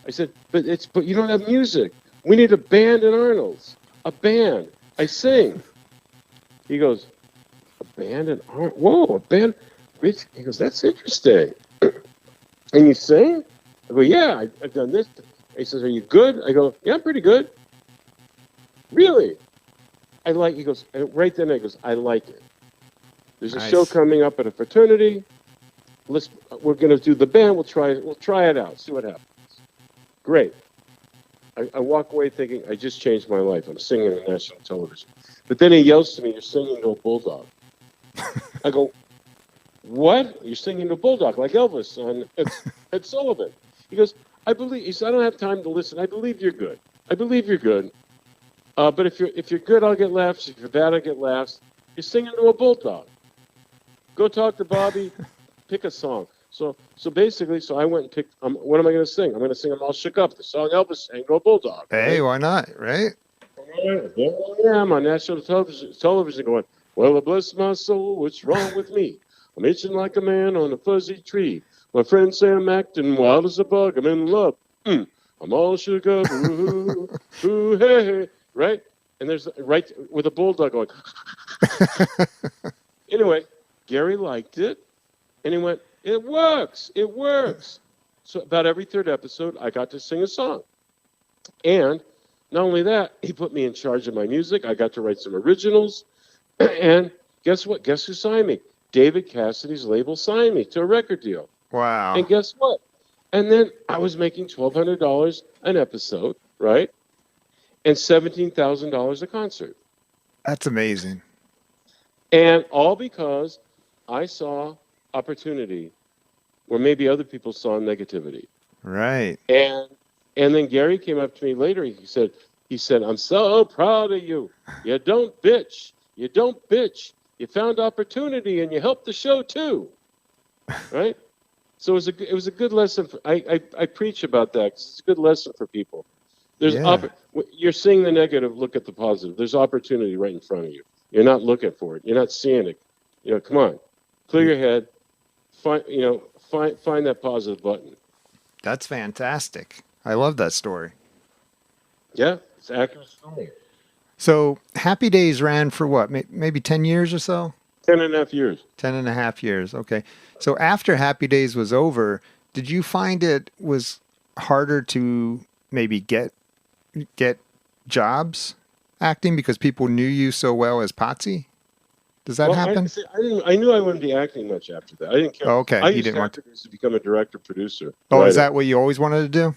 I said, but you don't have music. We need a band in Arnold's. A band. I sing. He goes, a band in Arnold? Whoa, a band? Rich? He goes, that's interesting. And you sing? I go, yeah, I've done this. He says, are you good? I go, yeah, I'm pretty good. Really? He goes, right then he goes, I like it. There's a show coming up at a fraternity. We're going to do the band. We'll try it out. See what happens. Great. I walk away thinking, I just changed my life. I'm singing on national television. But then he yells to me, you're singing to a bulldog. I go, what? You're singing to a bulldog, like Elvis on Ed Sullivan. He goes, he said, I don't have time to listen. I believe you're good. But if you're good, I'll get laughs. If you're bad, I'll get laughs. You're singing to a bulldog. Go talk to Bobby. Pick a song. So basically, I went and picked. What am I going to sing? I'm going to sing "I'm All Shook Up," the song Elvis sang to a bulldog. Hey, why not? Right? Yeah, I'm on national television going, well, bless my soul, what's wrong with me? I'm itching like a man on a fuzzy tree. My friends say I'm acting wild as a bug. I'm in love. I'm I'm all shook up, ooh, ooh, hey, hey, right? And there's right with a bulldog going. Anyway, Gary liked it, and he went, it works, it works. So about every third episode, I got to sing a song. And not only that, he put me in charge of my music. I got to write some originals. And guess what? Guess who signed me? David Cassidy's label signed me to a record deal. Wow. And guess what? And then I was making $1,200 an episode, right? And $17,000 a concert. That's amazing. And all because I saw opportunity where maybe other people saw negativity. Right. And then Gary came up to me later. He said, I'm so proud of you. You don't bitch. You don't bitch. You found opportunity and you helped the show too. Right? So it was a good lesson. I preach about that. It's a good lesson for people. You're seeing the negative, look at the positive. There's opportunity right in front of you. You're not looking for it. You're not seeing it. Come on. Clear your head. Find that positive button. That's fantastic. I love that story. Yeah, it's an accurate story. So Happy Days ran for what? Maybe 10 years or so? 10 and a half years. 10 and a half years. Okay. So after Happy Days was over, did you find it was harder to maybe get jobs acting because people knew you so well as Potsie? Does that happen? I knew I wouldn't be acting much after that. I didn't care. Oh, okay. I you used didn't want to become a director, producer. Oh, writer. Is that what you always wanted to do?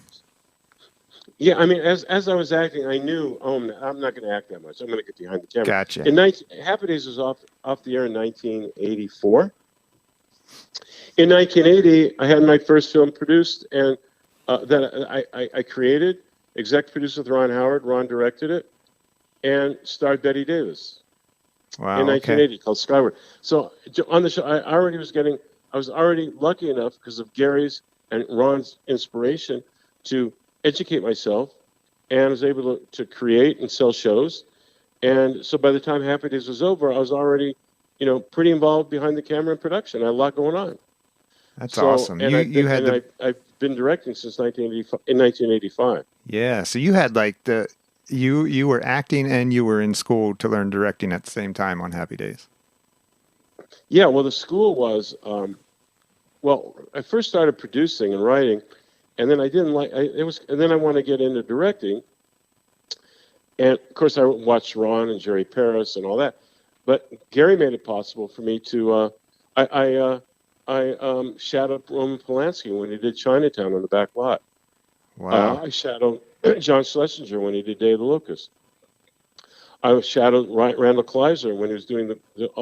Yeah, I mean, as I was acting, I knew, I'm not going to act that much. I'm going to get behind the camera. Gotcha. Happy Days was off the air in 1984. In 1980, I had my first film produced, and that I created, exec produced with Ron Howard. Ron directed it, and starred Betty Davis. Wow. In 1980, called Skyward. So on the show, I was already lucky enough because of Gary's and Ron's inspiration to educate myself, and I was able to create and sell shows. And so by the time Happy Days was over, I was already, pretty involved behind the camera and production. I had a lot going on. That's awesome. And I've been directing since 1985. Yeah. So you had like you were acting and you were in school to learn directing at the same time on Happy Days. Yeah. Well, the school was, I first started producing and writing, and then I didn't like and then I wanted to get into directing. And of course, I watched Ron and Jerry Paris and all that. But Gary made it possible for me to. I shadowed Roman Polanski when he did Chinatown on the back lot. Wow. I shadowed John Schlesinger when he did Day of the Locust. I shadowed Randall Kleiser when he was doing a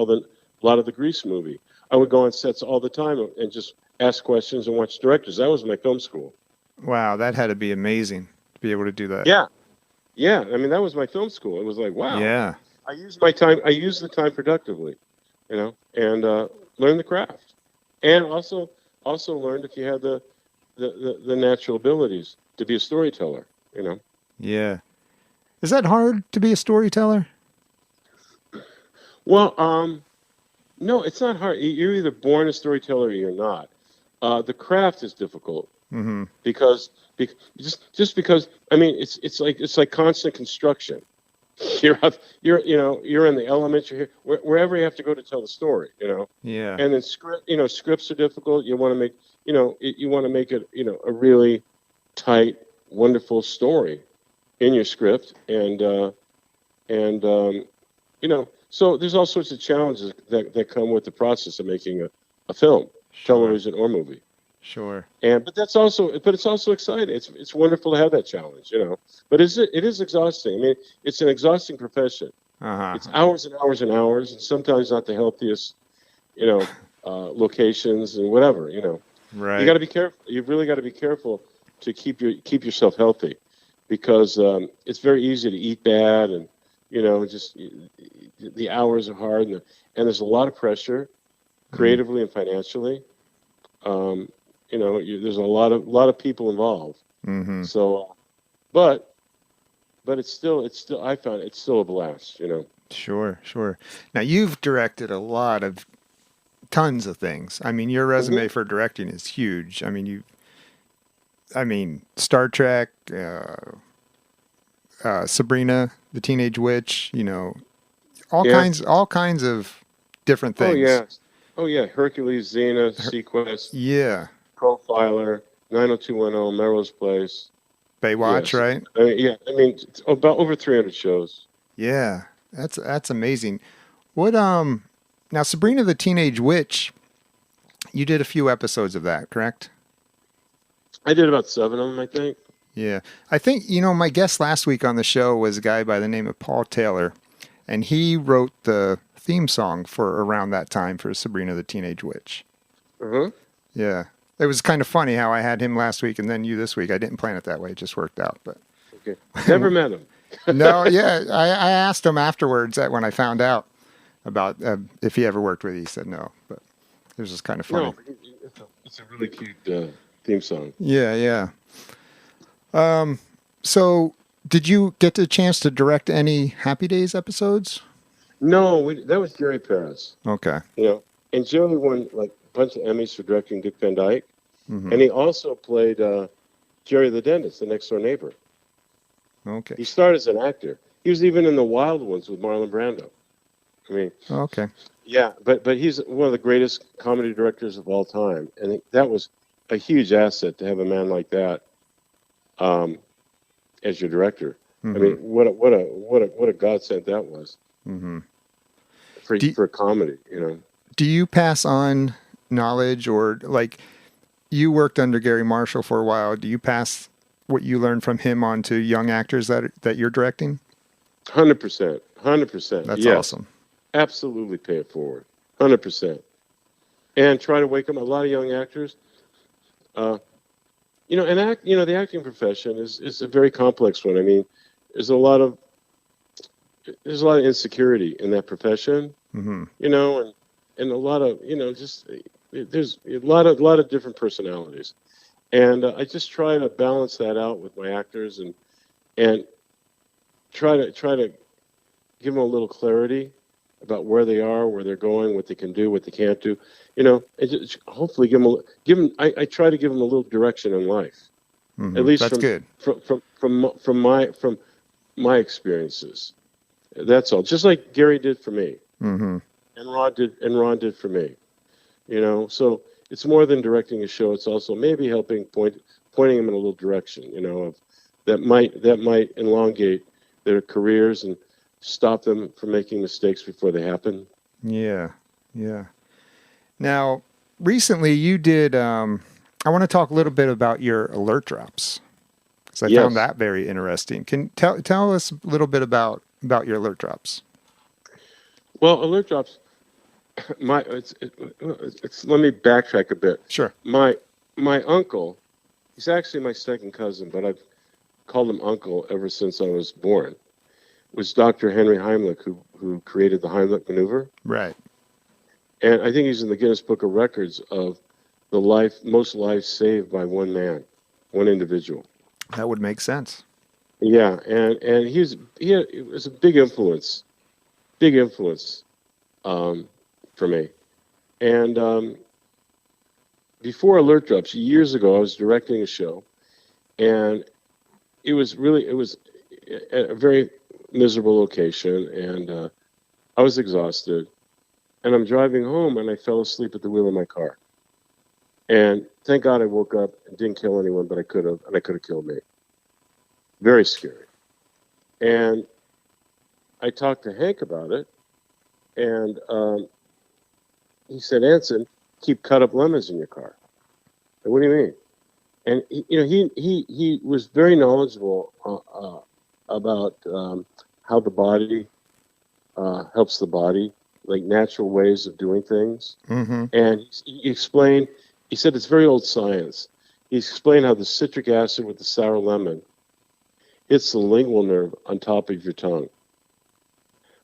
lot of the Grease movie. I would go on sets all the time and just ask questions and watch directors. That was my film school. Wow, that had to be amazing to be able to do that. Yeah. I mean, that was my film school. It was like, wow. Yeah. I used the time productively, and learn the craft, and also learned if you had the natural abilities to be a storyteller, Yeah. Is that hard to be a storyteller? Well, no, it's not hard. You're either born a storyteller or you're not. The craft is difficult. Mm-hmm. Because I mean it's like constant construction. You're in the elements. You're here wherever you have to go to tell the story. Yeah. And then scripts are difficult. You want to make it a really tight, wonderful story in your script, and so there's all sorts of challenges that come with the process of making a film, television or movie. Sure. But it's also exciting. It's wonderful to have that challenge, But it is exhausting. I mean, it's an exhausting profession. Uh-huh. It's hours and hours and hours, and sometimes not the healthiest, locations and whatever, Right. You got to be careful. You've really got to be careful to keep yourself healthy, because it's very easy to eat bad, and just the hours are hard, and there's a lot of pressure, creatively and financially. There's a lot of people involved. Mm-hmm. So, but it's still I found it's still a blast. Sure. Now you've directed tons of things. I mean, your resume for directing is huge. I mean, I mean, Star Trek, Sabrina, the Teenage Witch, Yeah. all kinds of different Oh things. yeah. Oh yeah. Hercules, Xena, Sequest, Yeah. Profiler, 90210, Melrose Place. Baywatch, Yes. right? I mean, yeah. I mean, it's about over 300 shows. Yeah. That's amazing. What now Sabrina the Teenage Witch, you did a few episodes of that, correct? I did about 7 of them, I think. Yeah. I think, my guest last week on the show was a guy by the name of Paul Taylor, and he wrote the theme song for around that time for Sabrina the Teenage Witch. Uh-huh. Yeah. It was kind of funny how I had him last week and then you this week. I didn't plan it that way. It just worked out. But Okay. Never met him. no, yeah. I asked him afterwards that when I found out about if he ever worked with you. He said no. But it was just kind of funny. No, it's a really cute theme song. Yeah, yeah. So did you get the chance to direct any Happy Days episodes? No, that was Jerry Paris. Okay. And Jerry won like a bunch of Emmys for directing Dick Van Dyke, Mm-hmm. and he also played Jerry the dentist, the next door neighbor. Okay. He started as an actor. He was even in The Wild Ones with Marlon Brando. I mean, Okay. yeah, but he's one of the greatest comedy directors of all time, and that was a huge asset to have a man like that as your director. Mm-hmm. I mean, what a godsend that was. Mm-hmm. For comedy, Do you pass on knowledge, or like you worked under Gary Marshall for a while? Do you pass what you learned from him on to young actors that you're directing? 100%, 100%. That's yes. awesome. Absolutely pay it forward, 100%, and try to wake up a lot of young actors. The acting profession is a very complex one. I mean, there's a lot of insecurity in that profession, Mm-hmm. and a lot of just there's a lot of different personalities, and I just try to balance that out with my actors and try to give them a little clarity about where they are, where they're going, what they can do, what they can't do, and just hopefully give them. I try to give them a little direction in life, Mm-hmm. at least That's good. from my experiences. That's all. Just like Gary did for me, Mm-hmm. and Ron did for me. So it's more than directing a show. It's also maybe helping pointing them in a little direction. Of that might elongate their careers and stop them from making mistakes before they happen. Yeah. Yeah. Now, recently you did, I want to talk a little bit about your alert drops, because I found that very interesting. Can tell us a little bit about your alert drops? Well, alert drops. Let me backtrack a bit. Sure. My uncle, he's actually my second cousin, but I've called him uncle ever since I was born, was Dr. Henry Heimlich, who created the Heimlich maneuver. Right. And I think he's in the Guinness Book of Records of the most lives saved by one man, one individual. That would make sense. Yeah, and he was a big influence for me. And before Alert Drops, years ago, I was directing a show, and it was a very miserable location, and I was exhausted, and I'm driving home, and I fell asleep at the wheel of my car. And thank God I woke up and didn't kill anyone, but I could have killed me. Very scary. And I talked to Hank about it, and he said, "Anson, keep cut up lemons in your car." I said, "What do you mean?" And he was very knowledgeable about how the body helps the body, like natural ways of doing things. Mm-hmm. And he explained. He said it's very old science. He explained how the citric acid with the sour lemon hits the lingual nerve on top of your tongue,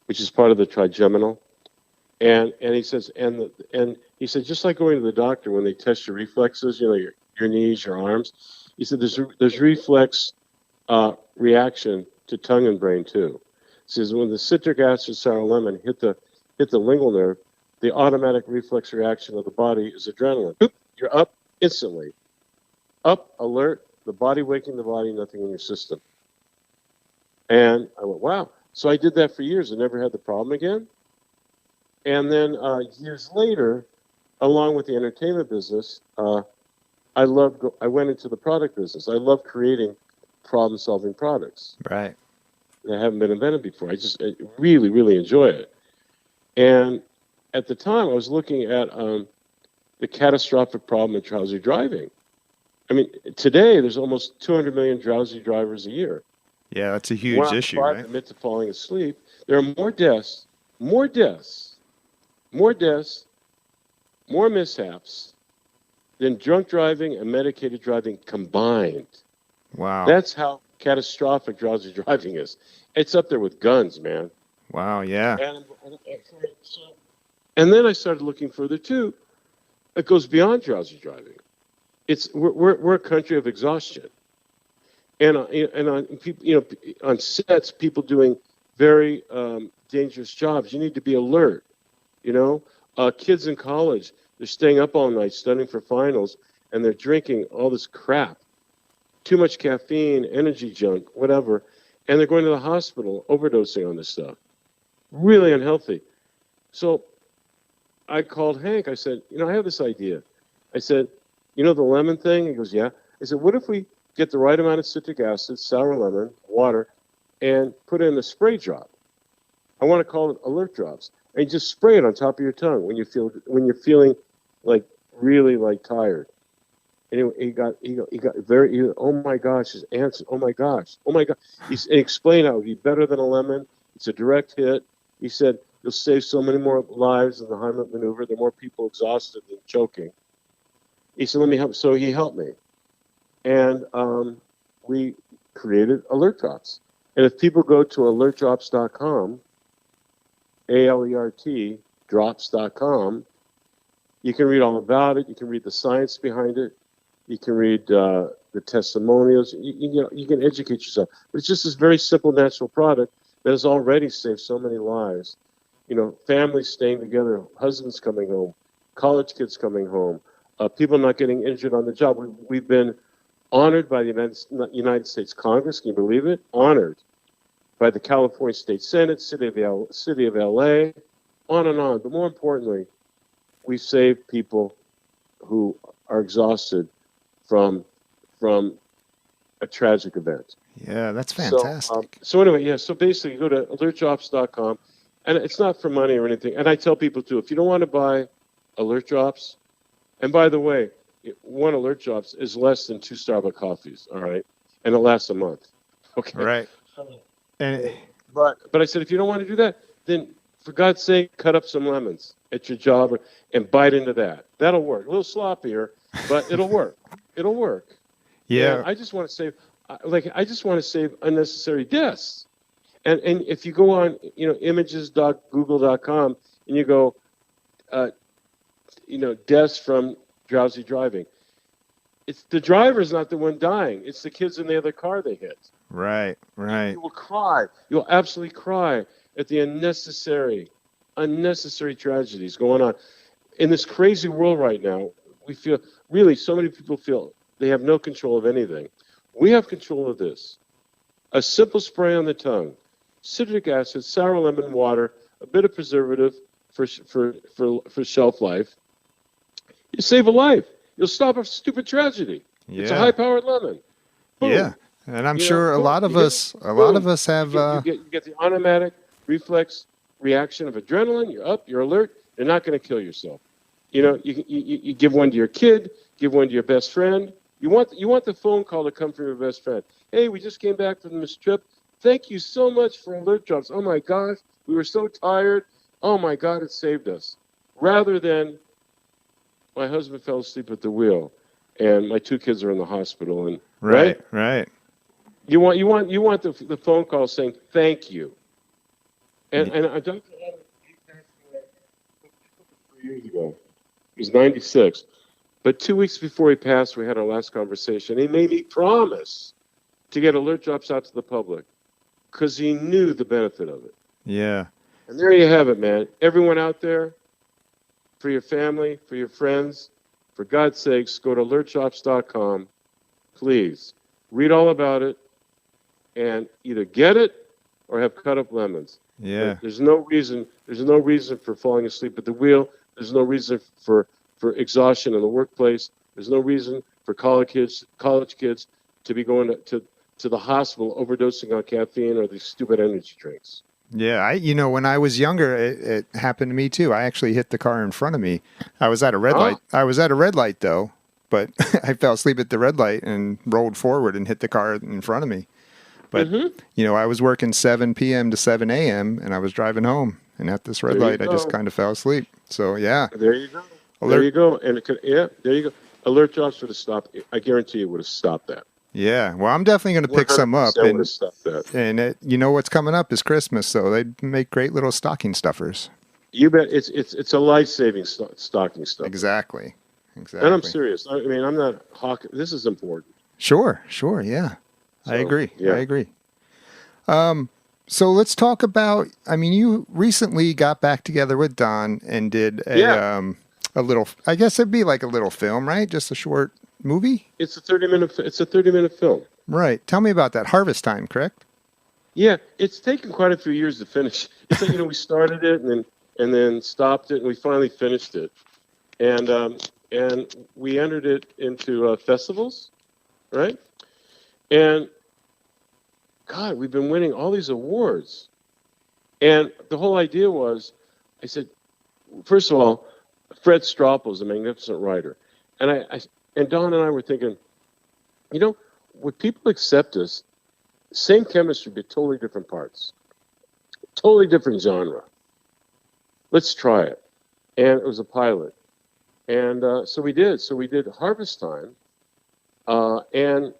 which is part of the trigeminal. And he says, and he said, just like going to the doctor when they test your reflexes, your knees, your arms. He said there's reflex reaction to tongue and brain too. He says when the citric acid, sour lemon hit the lingual nerve, the automatic reflex reaction of the body is adrenaline. Boop, you're up instantly. Up, alert, the body waking the body, nothing in your system. And I went, wow. So I did that for years and never had the problem again. And then years later, along with the entertainment business, I went into the product business. I love creating problem-solving products. Right. That haven't been invented before. I really, really enjoy it. And at the time, I was looking at the catastrophic problem of drowsy driving. I mean, today there's almost 200 million drowsy drivers a year. Yeah, that's a huge issue, right? Admit to falling asleep. There are more deaths, more mishaps than drunk driving and medicated driving combined. Wow. That's how catastrophic drowsy driving is. It's up there with guns, man. Wow, yeah. And then I started looking further too. It goes beyond drowsy driving. We're a country of exhaustion, and on people, on sets, people doing very dangerous jobs. You need to be alert. Kids in college, they're staying up all night studying for finals, and they're drinking all this crap, too much caffeine, energy junk, whatever, and they're going to the hospital overdosing on this stuff. Really unhealthy. So I called Hank. I said, I have this idea. I said, the lemon thing? He goes, yeah. I said, what if we get the right amount of citric acid, sour lemon, water, and put it in a spray drop? I want to call it alert drops. And just spray it on top of your tongue when you're feeling like really like tired. Anyway, he got oh my gosh, his Anson, oh my gosh. He explained how it would be better than a lemon. It's a direct hit. He said, you'll save so many more lives in the Heimlich maneuver. There are more people exhausted than choking. He said, let me help. So he helped me. And we created alert drops. And if people go to alertdrops.com, ALERT, drops.com, you can read all about it. You can read the science behind it. You can read the testimonials. You can educate yourself. But it's just this very simple, natural product that has already saved so many lives. Families staying together, husbands coming home, college kids coming home, people not getting injured on the job. We've been honored by the United States Congress. Can you believe it? Honored by the California State Senate, City of LA, on and on. But more importantly, we save people who are exhausted from a tragic event. Yeah, that's fantastic. So anyway, so basically go to alertdrops.com, and it's not for money or anything. And I tell people too, if you don't want to buy alert drops, and by the way, one alert drops is less than 2 Starbucks coffees, all right? And it lasts a month. Okay. Right. But I said, if you don't want to do that, then for God's sake, cut up some lemons at your job and bite into that. That'll work. A little sloppier, but it'll work. It'll work. Yeah. And I just want to save unnecessary deaths. And if you go on, images.google.com and you go, deaths from drowsy driving. It's the driver's not the one dying. It's the kids in the other car they hit. Right. You will cry. You'll absolutely cry at the unnecessary tragedies going on. In this crazy world right now, we feel, really, so many people feel they have no control of anything. We have control of this. A simple spray on the tongue, citric acid, sour lemon water, a bit of preservative for shelf life. You save a life. You'll stop a stupid tragedy. Yeah. It's a high-powered lemon. Boom. Yeah, and I'm sure a lot of us have. You get the automatic reflex reaction of adrenaline. You're up. You're alert. You're not going to kill yourself. You give one to your kid. Give one to your best friend. You want the phone call to come from your best friend. Hey, we just came back from this trip. Thank you so much for alert drops. Oh my gosh, we were so tired. Oh my God, it saved us. Rather than my husband fell asleep at the wheel, and my 2 kids are in the hospital. And right. You want the phone call saying thank you. And I Dr. Adam, he passed away 3 years ago. He was 96. But 2 weeks before he passed, we had our last conversation. He made me promise to get alert drops out to the public because he knew the benefit of it. Yeah. And there you have it, man. Everyone out there, for your family, for your friends, for God's sakes, go to alertdrops.com, please read all about it and either get it or have cut up lemons. Yeah. There's no reason for falling asleep at the wheel. There's no reason for exhaustion in the workplace. There's no reason for college kids to be going to the hospital overdosing on caffeine or these stupid energy drinks. Yeah, when I was younger, it happened to me too. I actually hit the car in front of me. I was at a red light. I was at a red light though, but I fell asleep at the red light and rolled forward and hit the car in front of me. But, I was working 7 p.m. to 7 a.m. and I was driving home, and at this red light, I just kind of fell asleep. So, yeah. There you go. There you go. And there you go. Alert drops would have stopped. I guarantee it would have stopped that. Yeah, well, I'm definitely going to pick some up. And what's coming up is Christmas, so they make great little stocking stuffers. You bet. It's a life-saving stocking stuffer. Exactly. And I'm serious. I mean, I'm not hawking. This is important. Sure, yeah. So, I agree. Yeah. I agree. So let's talk about, you recently got back together with Don and did a little, I guess it'd be like a little film, right? Just a short movie? It's a 30-minute film. Right. Tell me about that. Harvest Time, correct? Yeah, it's taken quite a few years to finish. It's like, we started it and then stopped it, and we finally finished it. And we entered it into festivals, right? And God, we've been winning all these awards. And the whole idea was, I said, first of all, Fred Stropel is a magnificent writer. And Don and I were thinking, would people accept us? Same chemistry, but totally different parts. Totally different genre. Let's try it. And it was a pilot. And so we did. So we did Harvest Time. And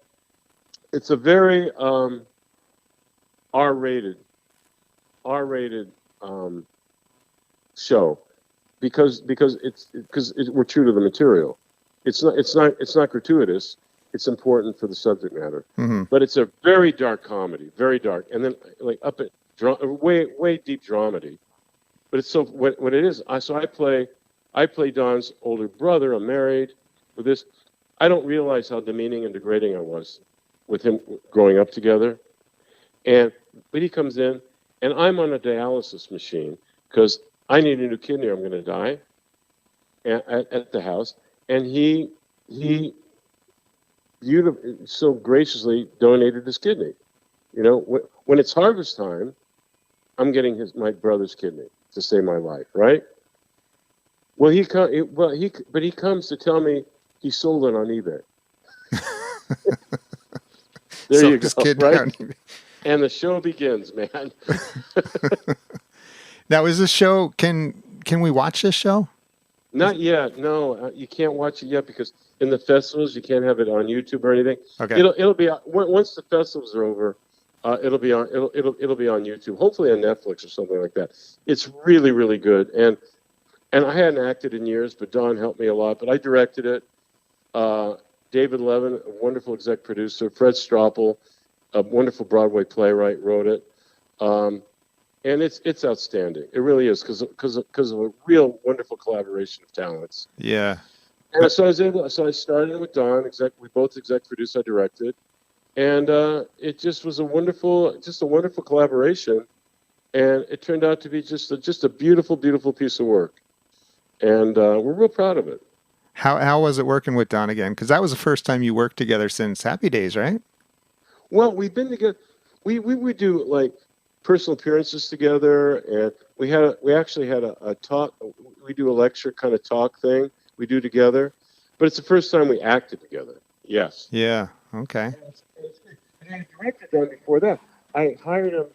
it's a very R-rated show because we're true to the material. It's not gratuitous. It's important for the subject matter. Mm-hmm. But it's a very dark comedy, very dark, and then like up at way deep dramedy. But it's so what it is. So I play Don's older brother. I'm married with this. I don't realize how demeaning and degrading I was with him growing up together. But he comes in, and I'm on a dialysis machine because I need a new kidney or I'm going to die at the house. And he so graciously donated his kidney. When it's harvest time, I'm getting my brother's kidney to save my life, right? Well, he comes to tell me he sold it on eBay. There you go, right? And the show begins, man. Now, is this show? Can we watch this show? Not yet. No, you can't watch it yet because in the festivals you can't have it on YouTube or anything. Okay. It'll be once the festivals are over. It'll be on YouTube. Hopefully on Netflix or something like that. It's really, really good. And I hadn't acted in years, but Don helped me a lot. But I directed it. David Levin, a wonderful exec producer. Fred Stropel, a wonderful Broadway playwright, wrote it. And it's outstanding. It really is because of a real wonderful collaboration of talents. Yeah. And so I started with Don. We both exec produced. I directed, and it just was a wonderful collaboration. And it turned out to be just a beautiful, beautiful piece of work. And we're real proud of it. How was it working with Don again? Because that was the first time you worked together since Happy Days, right? Well, we've been together. We would do like personal appearances together, and we actually had a talk. We do a lecture kind of talk thing we do together, but it's the first time we acted together. Yes. Yeah. Okay. And I directed Don before that. I hired him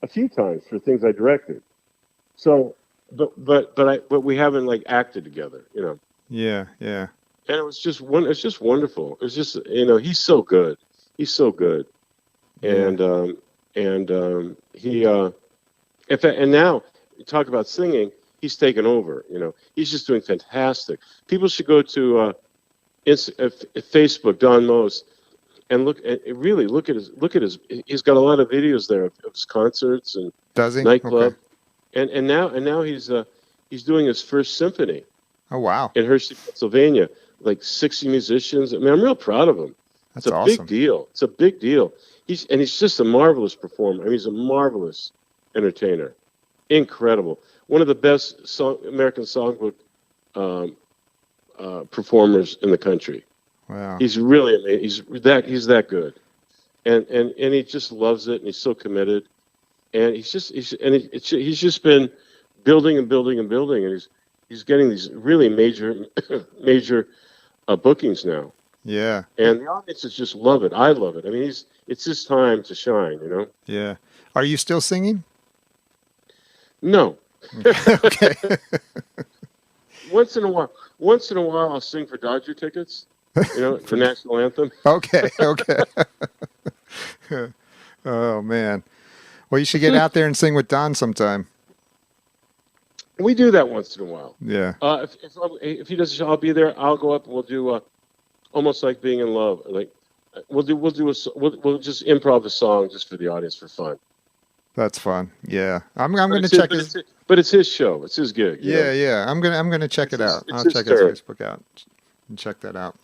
a few times for things I directed. So, but we haven't like acted together, Yeah. Yeah. And it's just wonderful. It's just he's so good. He's so good. And now you talk about singing, he's taken over. He's just doing fantastic. People should go to Facebook, Don Most, and look at his. He's got a lot of videos there of his concerts and Does he? nightclub, Okay. and now he's doing his first symphony. Oh wow! In Hershey, Pennsylvania, like 60 musicians. I mean, I'm real proud of him. That's It's a awesome. big deal. It's a big deal. He's just a marvelous performer. I mean, he's a marvelous entertainer. Incredible. One of the best American songbook um, performers in the country. Wow. He's really amazing. He's that good, and he just loves it, and he's so committed, and he's just been building and building and building, and he's getting these really major major bookings now, Yeah. and the audiences just love it. I love it. I mean, it's his time to shine, you know. Yeah. Are you still singing? No, Okay. once in a while, I'll sing for Dodger tickets, you know, for national anthem. Okay. Okay. Oh man. Well, you should get out there and sing with Don sometime. We do that once in a while. Yeah. If he does a show, I'll be there. I'll go up and we'll do almost like Being in Love. Like we'll just improv a song just for the audience for fun. That's fun. Yeah. I'm going to check his. But it's his show. It's his gig. You Yeah. know? Yeah. I'm going to check it out. I'll his check his turn. Facebook out and check that out.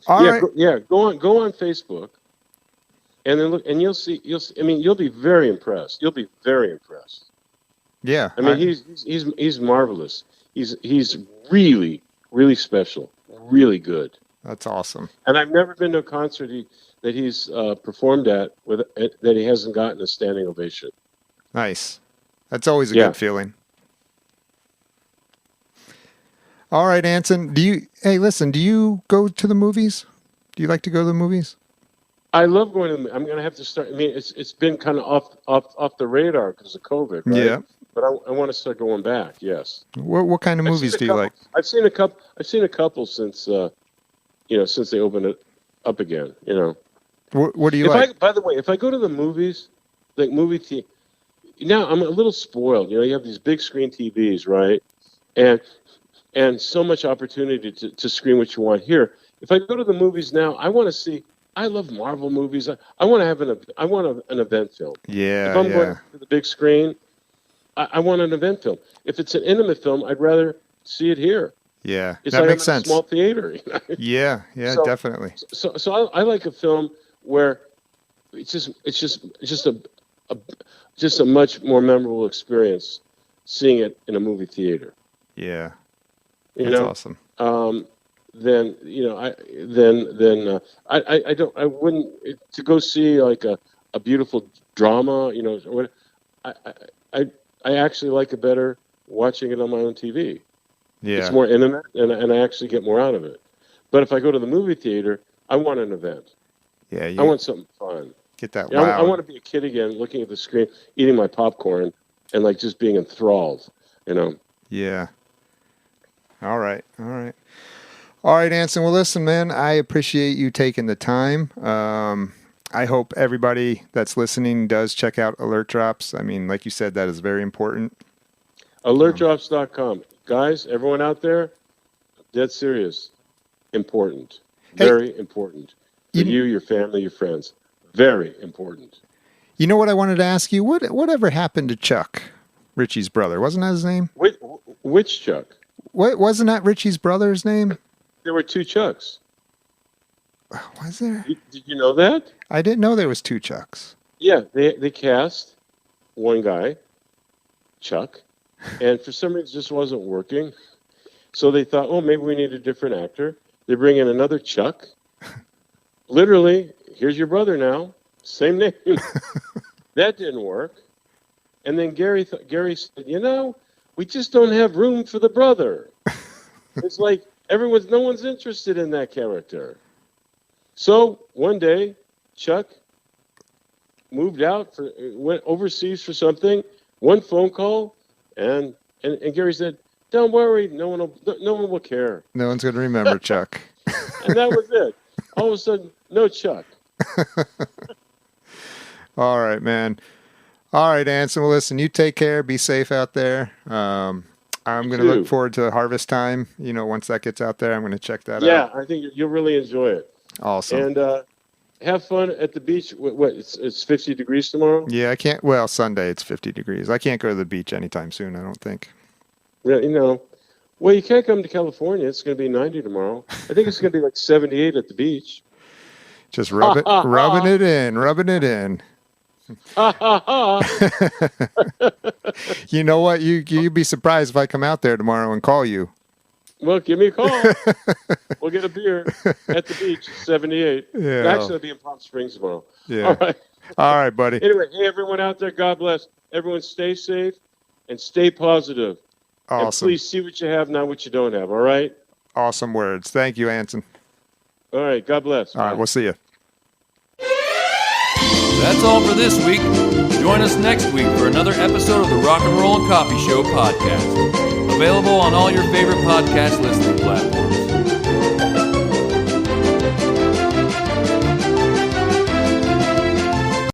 All right. Go on Facebook, and then look, and you'll see. I mean, you'll be very impressed. You'll be very impressed. Yeah. I mean, he's marvelous. He's really, really special. Really good. That's awesome. And I've never been to a concert that he's performed at that he hasn't gotten a standing ovation. Nice. That's always a good feeling. All right, Anson. Do you go to the movies? Do you like to go to the movies? I love going to I'm going to have to start. I mean, it's been kind of off the radar because of COVID, right? Yeah. But I want to start going back. Yes. What kind of movies do you like? I've seen a couple since since they opened it up again. You know. What do you like? By the way, if I go to the movies, like movie theater, now I'm a little spoiled. You know, you have these big screen TVs, right? And so much opportunity to screen what you want here. If I go to the movies now, I want to see. I love Marvel movies. I want to have an event film. Yeah. If I'm going to the big screen, I want an event film. If it's an intimate film, I'd rather see it here. Yeah, it's that like makes I'm in sense. A small theater. You know? Yeah, definitely. So I like a film where it's just a much more memorable experience seeing it in a movie theater. Yeah, that's awesome. Then I wouldn't to go see like a beautiful drama. You know, I actually like it better watching it on my own TV. Yeah, it's more intimate, and I actually get more out of it. But if I go to the movie theater, I want an event. Yeah, I want something fun. Get that. Wow. I want to be a kid again, looking at the screen, eating my popcorn, and like just being enthralled. You know. Yeah. All right, Anson. Well, listen, man, I appreciate you taking the time. I hope everybody that's listening does check out Alert Drops. I mean, like you said, that is very important. AlertDrops.com. Guys, everyone out there, dead serious. Important. Very important. For you, your family, your friends. Very important. You know what I wanted to ask you? Whatever happened to Chuck, Richie's brother? Wasn't that his name? Which Chuck? What, wasn't that Richie's brother's name? There were two Chucks. Was there? Did you know that? I didn't know there was two Chucks. Yeah, they cast one guy, Chuck, and for some reason it just wasn't working. So they thought, oh, maybe we need a different actor. They bring in another Chuck. Literally, here's your brother now. Same name. That didn't work. And then Gary said, we just don't have room for the brother. It's like no one's interested in that character. So one day, Chuck moved out went overseas for something. One phone call, and Gary said, "Don't worry, no one will care. No one's going to remember Chuck." And that was it. All of a sudden, no Chuck. All right, man. All right, Anson. Well, listen, you take care. Be safe out there. I'm going to look forward to harvest time. Once that gets out there, I'm going to check that out. Yeah, I think you'll really enjoy it. Awesome. And have fun at the beach. It's 50 degrees tomorrow? Yeah, I can't. Well, Sunday it's 50 degrees. I can't go to the beach anytime soon, I don't think. Yeah, well, you can't come to California. It's going to be 90 tomorrow. I think it's going to be like 78 at the beach. Just rubbing it in. You know what? You'd be surprised if I come out there tomorrow and call you. Well, give me a call. We'll get a beer at the beach, 78. Yeah. Actually, I'll be in Palm Springs tomorrow. Yeah. All right, buddy. Anyway, hey, everyone out there, God bless. Everyone stay safe and stay positive. Awesome. And please see what you have, not what you don't have, all right? Awesome words. Thank you, Anson. All right, God bless. All right, we'll see you. That's all for this week. Join us next week for another episode of the Rock and Roll and Coffee Show podcast. Available on all your favorite podcast listening platforms.